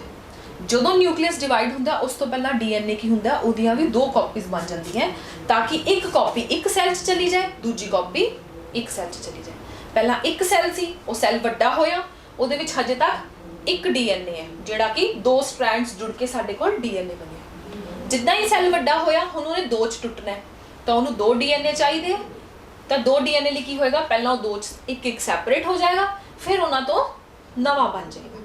ਜਦੋਂ ਨਿਊਕਲੀਅਸ ਡਿਵਾਈਡ ਹੁੰਦਾ ਉਸ ਤੋਂ ਪਹਿਲਾਂ ਡੀਐਨਏ ਕੀ ਹੁੰਦਾ, ਉਹਦੀਆਂ ਵੀ ਦੋ ਕਾਪੀਜ਼ ਬਣ ਜਾਂਦੀਆਂ ਤਾਂ ਕਿ ਇੱਕ ਕਾਪੀ ਇੱਕ ਸੈੱਲ 'ਚ ਚਲੀ ਜਾਏ, ਦੂਜੀ ਕਾਪੀ ਇੱਕ ਸੈੱਲ 'ਚ ਚਲੀ ਜਾਏ। ਪਹਿਲਾਂ ਇੱਕ ਸੈੱਲ ਸੀ, ਉਹ ਸੈੱਲ ਵੱਡਾ ਹੋਇਆ, ਉਹਦੇ ਵਿੱਚ ਹਜੇ ਤੱਕ ਇੱਕ ਡੀਐਨਏ ਹੈ ਜਿਹੜਾ ਕਿ ਦੋ ਸਟ੍ਰੈਂਡਸ ਜੁੜ ਕੇ ਸਾਡੇ ਕੋਲ ਡੀਐਨਏ ਬਣਿਆ। ਜਿੱਦਾਂ ਹੀ ਸੈੱਲ ਵੱਡਾ ਹੋਇਆ ਹੁਣ ਉਹਨੇ ਦੋ 'ਚ ਟੁੱਟਣਾ ਤਾਂ ਉਹਨੂੰ ਦੋ ਡੀਐਨਏ ਚਾਹੀਦੇ, ਤਾਂ ਦੋ ਡੀਐਨਏ ਲਈ ਕੀ ਹੋਏਗਾ, ਪਹਿਲਾਂ ਉਹ ਦੋ 'ਚ ਇੱਕ ਸੈਪਰੇਟ ਹੋ ਜਾਏਗਾ, ਫਿਰ ਉਹਨਾਂ ਤੋਂ ਨਵਾਂ ਬਣ ਜਾਏਗਾ।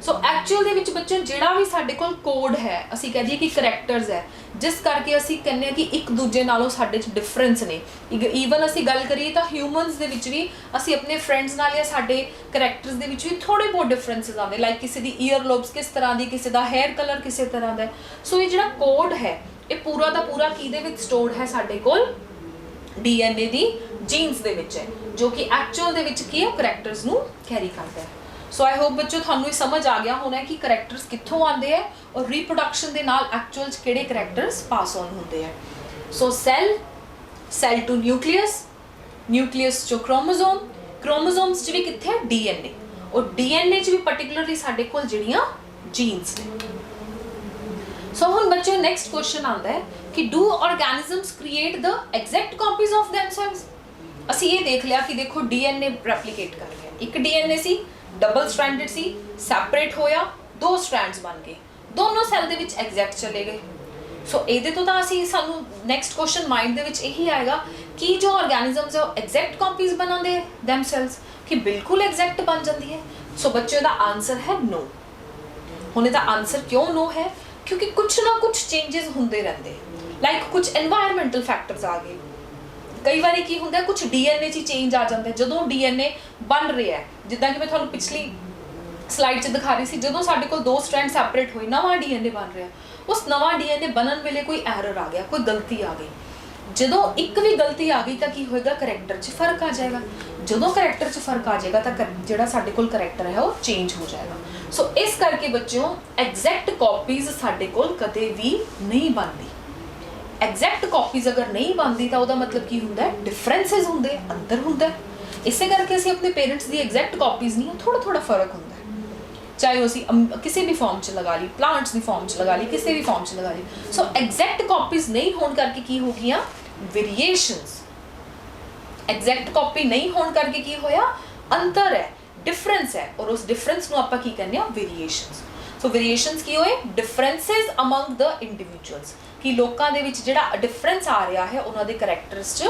ਸੋ ਐਕਚੁਅਲ ਦੇ ਵਿੱਚ ਬੱਚਿਓ ਜਿਹੜਾ ਵੀ ਸਾਡੇ ਕੋਲ ਕੋਡ ਹੈ, ਅਸੀਂ ਕਹਿ ਦਈਏ ਕਿ ਕਰੈਕਟਰਸ ਹੈ, ਜਿਸ ਕਰਕੇ ਅਸੀਂ ਕਹਿੰਦੇ ਹਾਂ ਕਿ ਇੱਕ ਦੂਜੇ ਨਾਲੋਂ ਸਾਡੇ 'ਚ ਡਿਫਰੈਂਸ ਨੇ। ਈਵਨ ਅਸੀਂ ਗੱਲ ਕਰੀਏ ਤਾਂ ਹਿਊਮਨਸ ਦੇ ਵਿੱਚ ਵੀ ਅਸੀਂ ਆਪਣੇ ਫਰੈਂਡਸ ਨਾਲ ਜਾਂ ਸਾਡੇ ਕਰੈਕਟਰਸ ਦੇ ਵਿੱਚ ਵੀ ਥੋੜੇ ਬਹੁਤ ਡਿਫਰੈਂਸਿਸ ਆਉਂਦੇ, ਲਾਈਕ ਕਿਸੇ ਦੀ ਈਅਰ ਲੋਬਸ ਕਿਸ ਤਰ੍ਹਾਂ ਦੀ, ਕਿਸੇ ਦਾ ਹੈਅਰ ਕਲਰ ਕਿਸੇ ਤਰ੍ਹਾਂ ਦਾ। ਸੋ ਇਹ ਜਿਹੜਾ ਕੋਡ ਹੈ ਇਹ ਪੂਰਾ ਦਾ ਪੂਰਾ ਕਿਹਦੇ ਵਿੱਚ ਸਟੋਰਡ ਹੈ, ਸਾਡੇ ਕੋਲ DNA ਦੀ ਜੀਨਸ ਦੇ ਵਿੱਚ ਹੈ, ਜੋ ਕਿ ਐਕਚੁਅਲ ਦੇ ਵਿੱਚ ਕੀ ਹੈ, ਕਰੈਕਟਰਸ ਨੂੰ ਕੈਰੀ ਕਰਦਾ ਹੈ। ਸੋ ਆਈ ਹੋਪ ਬੱਚੋ ਤੁਹਾਨੂੰ ਇਹ ਸਮਝ ਆ ਗਿਆ ਹੋਣਾ ਕਿ ਕਰੈਕਟਰਸ ਕਿੱਥੋਂ ਆਉਂਦੇ ਹੈ ਔਰ ਰੀਪਰੋਡਕਸ਼ਨ ਦੇ ਨਾਲ ਐਕਚੁਅਲ 'ਚ ਕਿਹੜੇ ਕਰੈਕਟਰਸ ਪਾਸ ਔਨ ਹੁੰਦੇ ਹੈ। ਸੋ ਸੈਲ ਟੂ ਨਿਊਕਲੀਅਸ, ਨਿਊਕਲੀਅਸ 'ਚੋਂ ਕ੍ਰੋਮੋਜ਼ੋਮ, ਕ੍ਰੋਮੋਜ਼ੋਮਸ 'ਚ ਵੀ ਕਿੱਥੇ ਹੈ, DNA, ਔਰ DNA 'ਚ ਵੀ ਪਾਰਟਿਕੂਲਰਲੀ ਸਾਡੇ ਕੋਲ ਜਿਹੜੀਆਂ ਜੀਨਸ ਨੇ। ਸੋ ਹੁਣ ਬੱਚੋ ਨੈਕਸਟ ਕੁਐਸਚਨ ਆਉਂਦਾ ਹੈ ਕਿ do organisms create the exact copies of themselves. ਅਸੀਂ ਇਹ ਦੇਖ ਲਿਆ ਕਿ ਦੇਖੋ DNA ਰੈਪਲੀਕੇਟ ਕਰ ਰਿਹਾ, ਇੱਕ DNA ਸੀ, ਡਬਲ ਸਟ੍ਰੈਂਡਡ ਸੀ, ਸੈਪਰੇਟ ਹੋਇਆ, ਦੋ ਸਟ੍ਰੈਂਡਸ ਬਣ ਗਏ, ਦੋਨੋਂ ਸੈੱਲ ਦੇ ਵਿੱਚ ਐਗਜ਼ੈਕਟ ਚਲੇ ਗਏ। ਸੋ ਇਹਦੇ ਤੋਂ ਤਾਂ ਅਸੀਂ ਸਾਨੂੰ ਨੈਕਸਟ ਕੁਐਸਚਨ ਮਾਈਂਡ ਦੇ ਵਿੱਚ ਇਹੀ ਆਏਗਾ ਕਿ ਜੋ ਆਰਗੈਨਿਜ਼ਮਸ ਹੈ ਉਹ ਐਗਜ਼ੈਕਟ ਕਾਪੀਜ਼ ਬਣਾਉਂਦੇ ਥੈਮਸੈਲਵਸ, ਕਿ ਬਿਲਕੁਲ ਐਗਜ਼ੈਕਟ ਬਣ ਜਾਂਦੀ ਹੈ। ਸੋ ਬੱਚਿਓ ਦਾ ਆਨਸਰ ਹੈ ਨੋ। ਹੁਣ ਇਹਦਾ ਆਨਸਰ ਕਿਉਂ ਨੋ ਹੈ, ਕਿਉਂਕਿ ਕੁਛ ਨਾ ਕੁਛ ਚੇਂजेस ਹੁੰਦੇ ਰਹਿੰਦੇ, ਲਾਈਕ ਕੁਛ এনवायरमेंटल ਫੈਕਟਰਸ ਆ ਗਏ। ਕਈ ਵਾਰੀ ਕੀ ਹੁੰਦਾ, ਕੁਛ DNA 'ਚ ਚੇਂਜ ਆ ਜਾਂਦਾ ਜਦੋਂ DNA ਬਣ ਰਿਹਾ ਹੈ। ਜਿੱਦਾਂ ਕਿ ਮੈਂ ਤੁਹਾਨੂੰ ਪਿਛਲੀ ਸਲਾਈਡ 'ਚ ਦਿਖਾ ਰਹੀ ਸੀ, ਜਦੋਂ ਸਾਡੇ ਕੋਲ ਦੋ ਸਟ੍ਰੈਂਡ ਸੈਪਰੇਟ ਹੋਏ, ਨਵਾਂ DNA ਬਣ ਰਿਹਾ, ਉਸ ਨਵਾਂ DNA ਬਣਨ ਵੇਲੇ ਕੋਈ ਐਰਰ ਆ ਗਿਆ, ਕੋਈ ਗਲਤੀ ਆ ਗਈ। ਜਦੋਂ ਇੱਕ ਵੀ ਗਲਤੀ ਆ ਗਈ ਤਾਂ ਕੀ ਹੋਏਗਾ, ਕਰੈਕਟਰ 'ਚ ਫਰਕ ਆ ਜਾਏਗਾ। ਜਦੋਂ ਕਰੈਕਟਰ 'ਚ ਫਰਕ ਆ ਜਾਏਗਾ ਤਾਂ ਜਿਹੜਾ ਸਾਡੇ ਕੋਲ ਕਰੈਕਟਰ ਹੈ ਉਹ ਚੇਂਜ ਹੋ ਜਾਏਗਾ। ਸੋ ਇਸ ਕਰਕੇ ਬੱਚਿਓ ਐਗਜ਼ੈਕਟ ਕਾਪੀਜ਼ ਸਾਡੇ ਕੋਲ ਕਦੇ ਵੀ ਨਹੀਂ ਬਣਦੀ। ਐਗਜ਼ੈਕਟ ਕਾਪੀਜ਼ ਅਗਰ ਨਹੀਂ ਬਣਦੀ ਤਾਂ ਉਹਦਾ ਮਤਲਬ ਕੀ ਹੁੰਦਾ ਹੈ, ਡਿਫਰੈਂਸਿਸ ਹੁੰਦੇ, ਅੰਤਰ ਹੁੰਦਾ। ਇਸੇ ਕਰਕੇ ਅਸੀਂ ਆਪਣੇ ਪੇਰੈਂਟਸ ਦੀ ਐਗਜ਼ੈਕਟ ਕਾਪੀਜ਼ ਨਹੀਂ, ਥੋੜਾ ਫਰਕ ਹੁੰਦਾ, ਚਾਹੇ ਅਸੀਂ ਕਿਸੇ ਵੀ ਫਾਰਮ 'ਚ ਲਗਾ ਲਈ, ਪਲਾਂਟਸ ਦੀ ਫਾਰਮ 'ਚ ਲਗਾ ਲਈ, ਕਿਸੇ ਵੀ ਫਾਰਮ 'ਚ ਲਗਾ ਲਈ। ਸੋ ਐਗਜ਼ੈਕਟ ਕਾਪੀਜ਼ ਨਹੀਂ ਹੋਣ ਕਰਕੇ ਕੀ ਹੋ ਗਈਆਂ, ਵੇਰੀਏਸ਼ਨਸ। ਐਗਜ਼ੈਕਟ ਕਾਪੀ ਨਹੀਂ ਹੋਣ ਕਰਕੇ ਕੀ ਹੋਇਆ, ਅੰਤਰ ਹੈ, ਡਿਫਰੈਂਸ ਹੈ, ਔਰ ਉਸ ਡਿਫਰੈਂਸ ਨੂੰ ਆਪਾਂ ਕੀ ਕਹਿੰਦੇ ਆ, ਵੇਰੀਏਸ਼ਨਸ। ਸੋ ਵੇਰੀਏਸ਼ਨਸ ਕੀ ਹੋਏ, ਡਿਫਰੈਂਸਿਸ ਅਮੰਗ ਦ ਇੰਡੀਵਿਜੂਅਲਸ, ਕਿ ਲੋਕਾਂ ਦੇ ਵਿੱਚ ਜਿਹੜਾ ਡਿਫਰੈਂਸ ਆ ਰਿਹਾ ਹੈ ਉਹਨਾਂ ਦੇ ਕਰੈਕਟਰਸ 'ਚ,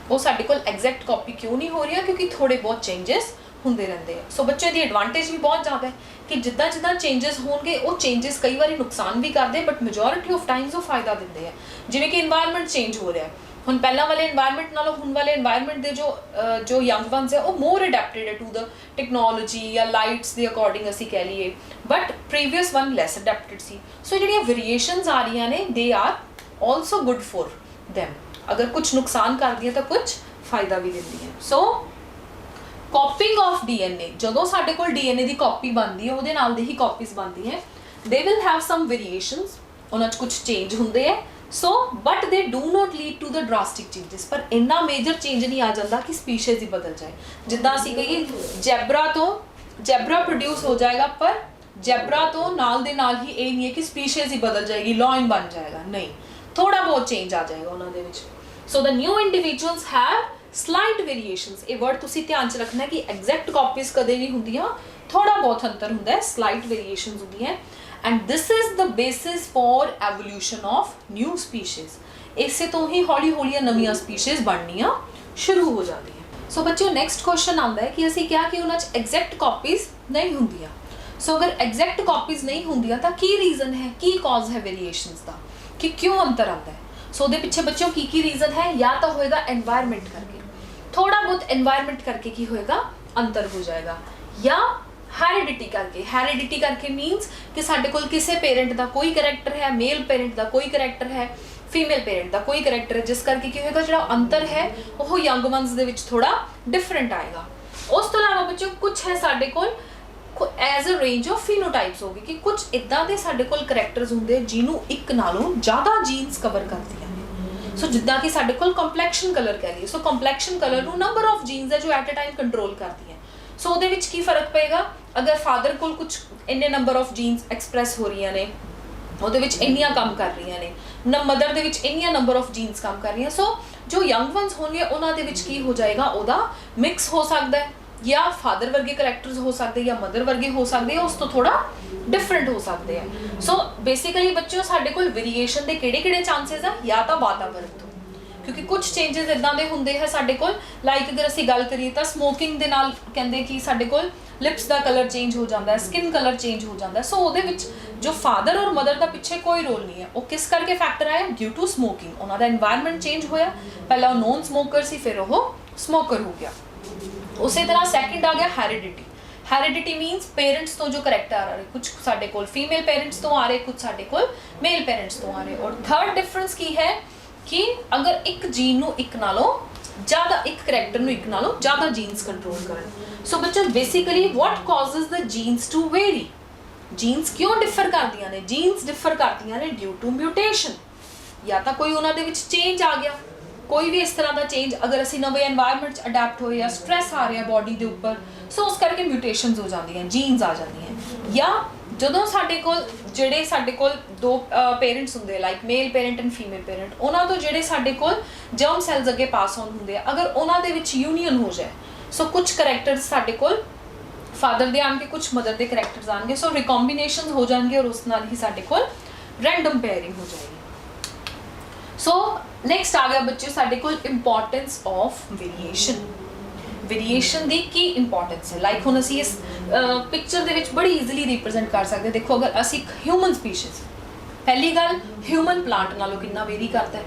ਉਹ ਸਾਡੇ ਕੋਲ ਐਗਜ਼ੈਕਟ ਕਾਪੀ ਕਿਉਂ ਨਹੀਂ ਹੋ ਰਹੀ, ਕਿਉਂਕਿ ਥੋੜੇ ਬਹੁਤ ਚੇਂजेस ਹੁੰਦੇ ਰਹਿੰਦੇ ਆ। ਸੋ ਬੱਚੇ ਦੀ ਐਡਵਾਂਟੇਜ ਵੀ ਬਹੁਤ ਜ਼ਿਆਦਾ ਹੈ ਕਿ ਜਿੱਦਾਂ ਚੇਂजेस ਹੋਣਗੇ ਉਹ ਚੇਂजेस ਕਈ ਵਾਰੀ ਨੁਕਸਾਨ ਵੀ ਕਰਦੇ, ਬਟ ਮੈਜੋਰਿਟੀ ਆਫ ਟਾਈਮਸ ਉਹ ਫਾਇਦਾ ਦਿੰਦੇ ਆ। ਜਿਵੇਂ ਕਿ এনवायरमेंट ਚੇਂਜ ਹੋ ਰਿਹਾ, ਹੁਣ ਪਹਿਲਾਂ ਵਾਲੇ এনवायरमेंट ਨਾਲੋਂ ਹੁਣ ਵਾਲੇ এনवायरमेंट ਦੇ ਜੋ ਯੰਗ ਵਨਸ ਹੈ ਉਹ ਮੋਰ ਅਡੈਪਟਡ ਹੈ ਟੂ ਦ ਟੈਕਨੋਲੋਜੀ ਜਾਂ ਲਾਈਟਸ ਦੇ ਅਕੋਰਡਿੰਗ ਅਸੀਂ ਕਹਿ ਲਈਏ, ਬਟ ਪ੍ਰੀਵੀਅਸ ਵਨ ਲੈਸ ਅਡੈਪਟਡ ਸੀ। ਸੋ ਜਿਹੜੀਆਂ ਵੇਰੀਏਸ਼ਨਸ ਆ ਰਹੀਆਂ ਨੇ, they are also good for them। ਅਗਰ ਕੁਝ ਨੁਕਸਾਨ ਕਰਦੀਆਂ ਤਾਂ ਕੁਝ ਫਾਇਦਾ ਵੀ ਦਿੰਦੀਆਂ। ਸੋ ਕਾਪਿੰਗ ਆਫ DNA, ਜਦੋਂ ਸਾਡੇ ਕੋਲ DNA ਦੀ ਕਾਪੀ ਬਣਦੀ ਹੈ ਉਹਦੇ ਨਾਲ ਦੀ ਹੀ ਕਾਪੀਜ਼ ਬਣਦੀਆਂ, they will have some variations, ਉਹਨਾਂ 'ਚ ਕੁਝ ਚੇਂਜ ਹੁੰਦੇ ਹੈ। So but they do not lead to the drastic changes, ਪਰ ਇੰਨਾ ਮੇਜਰ ਚੇਂਜ ਨਹੀਂ ਆ ਜਾਂਦਾ ਕਿ ਸਪੀਸ਼ੀਜ਼ ਹੀ ਬਦਲ ਜਾਏ। ਜਿੱਦਾਂ ਅਸੀਂ ਕਹੀਏ ਜੈਬਰਾ ਪ੍ਰੋਡਿਊਸ ਹੋ ਜਾਏਗਾ, ਪਰ ਜੈਬਰਾ ਤੋਂ ਨਾਲ ਦੇ ਨਾਲ ਹੀ ਇਹ ਨਹੀਂ ਹੈ ਕਿ ਸਪੀਸ਼ੀਜ਼ ਹੀ ਬਦਲ ਜਾਏਗੀ, ਲਾਇਨ ਬਣ ਜਾਏਗਾ, ਨਹੀਂ, ਥੋੜਾ ਬਹੁਤ ਚੇਂਜ ਆ ਜਾਏਗਾ ਉਹਨਾਂ ਦੇ ਵਿੱਚ। So the new individuals have slight variations. ਇਹ ਵਰਡ ਤੁਸੀਂ ਧਿਆਨ 'ਚ ਰੱਖਣਾ ਕਿ ਐਗਜ਼ੈਕਟ ਕਾਪੀਜ਼ ਕਦੇ ਨਹੀਂ ਹੁੰਦੀਆਂ, ਥੋੜਾ ਬਹੁਤ ਅੰਤਰ ਹੁੰਦਾ ਹੈ, ਸਲਾਈਟ ਵੇਰੀਏਸ਼ਨਸ ਹੁੰਦੀਆਂ। And this is the basis for evolution of new species. ਇਸੇ ਤੋਂ ਹੀ ਹੌਲੀ ਹੌਲੀ ਨਵੀਆਂ ਸਪੀਸ਼ੀਜ਼ ਬਣਨੀਆਂ ਸ਼ੁਰੂ ਹੋ ਜਾਂਦੀਆਂ। ਸੋ ਬੱਚਿਓ ਨੈਕਸਟ ਕੁਐਸਚਨ ਆਉਂਦਾ ਹੈ ਕਿ ਅਸੀਂ ਕਿਹਾ ਕਿ ਉਹਨਾਂ 'ਚ ਐਗਜ਼ੈਕਟ ਕਾਪੀਜ਼ ਨਹੀਂ ਹੁੰਦੀਆਂ। ਸੋ ਅਗਰ ਐਗਜ਼ੈਕਟ ਕਾਪੀਜ਼ ਨਹੀਂ ਹੁੰਦੀਆਂ ਤਾਂ ਕੀ ਰੀਜ਼ਨ ਹੈ, ਕੀ ਕਾਜ਼ ਹੈ ਵੇਰੀਏਸ਼ਨਸ ਦਾ, ਕਿ ਕਿਉਂ ਅੰਤਰ ਆਉਂਦਾ ਹੈ। ਸੋ ਉਹਦੇ ਪਿੱਛੇ ਬੱਚਿਓ ਕੀ ਰੀਜ਼ਨ ਹੈ, ਜਾਂ ਤਾਂ ਹੋਏਗਾ এনवायरमेंट ਕਰਕੇ, ਥੋੜਾ ਬਹੁਤ এনवायरमेंट ਕਰਕੇ ਕੀ ਹੋਏਗਾ, ਅੰਤਰ ਹੋ ਜਾਏਗਾ, ਜਾਂ ਹੈਰੀਡਿਟੀ ਕਰਕੇ ਮੀਨਸ ਕਿ ਸਾਡੇ ਕੋਲ ਕਿਸੇ ਪੇਰੈਂਟ ਦਾ ਕੋਈ ਕਰੈਕਟਰ ਹੈ, ਮੇਲ ਪੇਰੈਂਟ ਦਾ ਕੋਈ ਕਰੈਕਟਰ ਹੈ, ਫੀਮੇਲ ਪੇਰੈਂਟ ਦਾ ਕੋਈ ਕਰੈਕਟਰ ਹੈ, ਜਿਸ ਕਰਕੇ ਕੀ ਹੋਏਗਾ, ਜਿਹੜਾ ਅੰਤਰ ਹੈ ਉਹ ਯੰਗ ਵਨਸ ਦੇ ਵਿੱਚ ਥੋੜਾ ਡਿਫਰੈਂਟ ਆਏਗਾ। ਉਸ ਤੋਂ ਇਲਾਵਾ ਬੱਚਿਓ ਕੁਝ ਹੈ ਸਾਡੇ ਕੋਲ ਐਜ਼ ਅ ਰੇਂਜ ਆਫ ਫੀਨੋਟਾਈਪਸ ਹੋਗੀ, ਕਿ ਕੁਝ ਇਦਾਂ ਦੇ ਸਾਡੇ ਕੋਲ ਕਰੈਕਟਰਸ ਹੁੰਦੇ ਜਿਹਨੂੰ ਇੱਕ ਨਾਲੋਂ ਜ਼ਿਆਦਾ ਜੀਨਸ ਕਵਰ ਕਰਦੀਆਂ ਨੇ। ਸੋ ਜਿੱਦਾਂ ਕਿ ਸਾਡੇ ਕੋਲ ਕੰਪਲੈਕਸ਼ਨ ਕਲਰ ਕਹਿ ਲਈਏ, ਸੋ ਕੰਪਲੈਕਸ਼ਨ ਕਲਰ ਨੂੰ ਨੰਬਰ ਆਫ ਜੀਨਸ ਹੈ ਜੋ ਐਟ ਅ ਟਾਈਮ ਕੰਟਰੋਲ ਕਰਦੀਆਂ। ਸੋ ਉਹਦੇ ਵਿੱਚ ਕੀ ਫਰਕ ਪਏਗਾ, ਅਗਰ ਫਾਦਰ ਕੋਲ ਕੁਝ ਇੰਨੇ ਨੰਬਰ ਆਫ ਜੀਨਸ ਐਕਸਪ੍ਰੈਸ ਹੋ ਰਹੀਆਂ ਨੇ, ਉਹਦੇ ਵਿੱਚ ਇੰਨੀਆਂ ਕੰਮ ਕਰ ਰਹੀਆਂ ਨੇ, ਮਦਰ ਦੇ ਵਿੱਚ ਇੰਨੀਆਂ ਨੰਬਰ ਆਫ ਜੀਨਸ ਕੰਮ ਕਰ ਰਹੀਆਂ, ਸੋ ਜੋ ਯੰਗ ਵਨਸ ਹੋਣਗੇ ਉਹਨਾਂ ਦੇ ਵਿੱਚ ਕੀ ਹੋ ਜਾਏਗਾ, ਉਹਦਾ ਮਿਕਸ ਹੋ ਸਕਦਾ ਹੈ, ਜਾਂ ਫਾਦਰ ਵਰਗੇ ਕਰੈਕਟਰਸ ਹੋ ਸਕਦੇ, ਜਾਂ ਮਦਰ ਵਰਗੇ ਹੋ ਸਕਦੇ, ਉਸ ਤੋਂ ਥੋੜਾ ਡਿਫਰੈਂਟ ਹੋ ਸਕਦੇ ਆ। ਸੋ ਬੇਸਿਕਲੀ ਬੱਚਿਓ ਸਾਡੇ ਕੋਲ ਵੇਰੀਏਸ਼ਨ ਦੇ ਕਿਹੜੇ ਚਾਂਸਸ ਆ, ਜਾਂ ਤਾਂ ਵਾਤਾਵਰਣ ਤੋਂ, ਕਿਉਂਕਿ ਕੁਝ ਚੇਂजेस ਇਦਾਂ ਦੇ ਹੁੰਦੇ ਹੈ ਸਾਡੇ ਕੋਲ, ਲਾਈਕ ਅਗਰ ਅਸੀਂ ਗੱਲ ਕਰੀਏ ਤਾਂ ਸਮੋਕਿੰਗ ਦੇ ਨਾਲ ਕਹਿੰਦੇ ਕਿ ਸਾਡੇ ਕੋਲ ਲਿਪਸ ਦਾ ਕਲਰ ਚੇਂਜ ਹੋ ਜਾਂਦਾ ਹੈ, ਸਕਿਨ ਕਲਰ ਚੇਂਜ ਹੋ ਜਾਂਦਾ ਹੈ। ਸੋ ਉਹਦੇ ਵਿੱਚ ਜੋ ਫਾਦਰ ਔਰ ਮਦਰ ਦਾ ਪਿੱਛੇ ਕੋਈ ਰੋਲ ਨਹੀਂ ਹੈ। ਉਹ ਕਿਸ ਕਰਕੇ ਫੈਕਟਰ ਆਇਆ? Due to smoking. ਉਹਨਾਂ ਦਾ এনवायरमेंट ਚੇਂਜ ਹੋਇਆ, ਪਹਿਲਾਂ ਉਹ ਨੋਨ ਸਮੋਕਰ ਸੀ, ਫਿਰ ਉਹ ਸਮੋਕਰ ਹੋ ਗਿਆ। ਉਸੇ ਤਰ੍ਹਾਂ ਸੈਕਿੰਡ ਆ ਗਿਆ ਹੈਰੀਡਿਟੀ। ਹੈਰੀਡਿਟੀ ਮੀਨਸ ਪੇਰੈਂਟਸ ਤੋਂ ਜੋ ਕਰੈਕਟਰ ਆ ਰਹੇ, ਕੁਝ ਸਾਡੇ ਕੋਲ ਫੀਮੇਲ ਪੇਰੈਂਟਸ ਤੋਂ ਆ ਰਹੇ, ਕੁਝ ਸਾਡੇ ਕੋਲ ਮੇਲ ਪੇਰੈਂਟਸ ਤੋਂ ਆ ਰਹੇ। ਔਰ ਥਰਡ ਡਿਫਰੈਂਸ ਕੀ ਹੈ ਕਿ ਅਗਰ ਇੱਕ ਜੀਨ ਨੂੰ ਇੱਕ ਨਾਲੋਂ ਜ਼ਿਆਦਾ, ਇੱਕ ਕਰੈਕਟਰ ਨੂੰ ਇੱਕ ਨਾਲੋਂ ਜ਼ਿਆਦਾ ਜੀਨਸ ਕੰਟਰੋਲ ਕਰਨ। ਸੋ ਬੱਚੋ basically what causes the genes to vary. Genes ਕਿਉਂ ਡਿਫਰ ਕਰਦੀਆਂ ਨੇ? ਜੀਨਸ ਡਿਫਰ ਕਰਦੀਆਂ ਨੇ ਡਿਊ ਟੂ ਮਿਊਟੇਸ਼ਨ। ਜਾਂ ਤਾਂ ਕੋਈ ਉਹਨਾਂ ਦੇ ਵਿੱਚ ਚੇਂਜ ਆ ਗਿਆ, ਕੋਈ ਵੀ ਇਸ ਤਰ੍ਹਾਂ ਦਾ ਚੇਂਜ, ਅਗਰ ਅਸੀਂ ਨਵੇਂ এনवायरमेंट 'ਚ ਅਡੈਪਟ ਹੋਏ ਜਾਂ ਸਟ੍ਰੈਸ ਆ ਰਿਹਾ ਬੋਡੀ ਦੇ ਉੱਪਰ, ਸੋ ਉਸ ਕਰਕੇ ਮਿਊਟੇਸ਼ਨਸ ਹੋ ਜਾਂਦੀਆਂ, ਜੀਨਸ ਆ ਜਾਂਦੀਆਂ। ਜਾਂ ਜਦੋਂ ਸਾਡੇ ਕੋਲ ਦੋ ਪੇਰੈਂਟਸ ਹੁੰਦੇ, like male parent and female parent, ਉਹਨਾਂ ਤੋਂ ਜਿਹੜੇ ਸਾਡੇ ਕੋਲ ਜਰਮ ਸੈਲਸ ਅੱਗੇ ਪਾਸ ਆਨ ਹੁੰਦੇ ਆ, ਅਗਰ ਉਹਨਾਂ ਦੇ ਵਿੱਚ ਯੂਨੀਅਨ ਹੋ ਜਾਏ, ਸੋ ਕੁਝ ਕਰੈਕਟਰਸ ਸਾਡੇ ਕੋਲ ਫਾਦਰ ਦੇ ਆਣਗੇ, ਕੁਝ ਮਦਰ ਦੇ ਕਰੈਕਟਰਸ ਆਣਗੇ, ਸੋ ਰਿਕੰਬੀਨੇਸ਼ਨਸ ਹੋ ਜਾਣਗੇ ਔਰ ਉਸ ਨਾਲ ਹੀ ਸਾਡੇ ਕੋਲ ਰੈਂਡਮ ਪੇਅਰਿੰਗ ਹੋ ਜਾਏਗੀ। ਸੋ ਨੈਕਸਟ ਆ ਗਿਆ ਬੱਚੇ ਸਾਡੇ ਕੋਲ importance of variation. Variation the Ki importance ਹੈ? ਲਾਈਕ ਹੁਣ ਅਸੀਂ ਇਸ ਪਿਕਚਰ ਦੇ ਵਿੱਚ ਬੜੀ ਈਜ਼ੀਲੀ ਰਿਪਰੈਜ਼ੈਂਟ ਕਰ ਸਕਦੇ। ਦੇਖੋ ਅਗਰ ਅਸੀਂ ਇੱਕ ਹਿਊਮਨ ਸਪੀਸ਼ੀਜ਼, ਪਹਿਲੀ ਗੱਲ ਹਿਊਮਨ ਪਲਾਂਟ ਨਾਲੋਂ ਕਿੰਨਾ ਵੇਰੀ ਕਰਦਾ ਹੈ,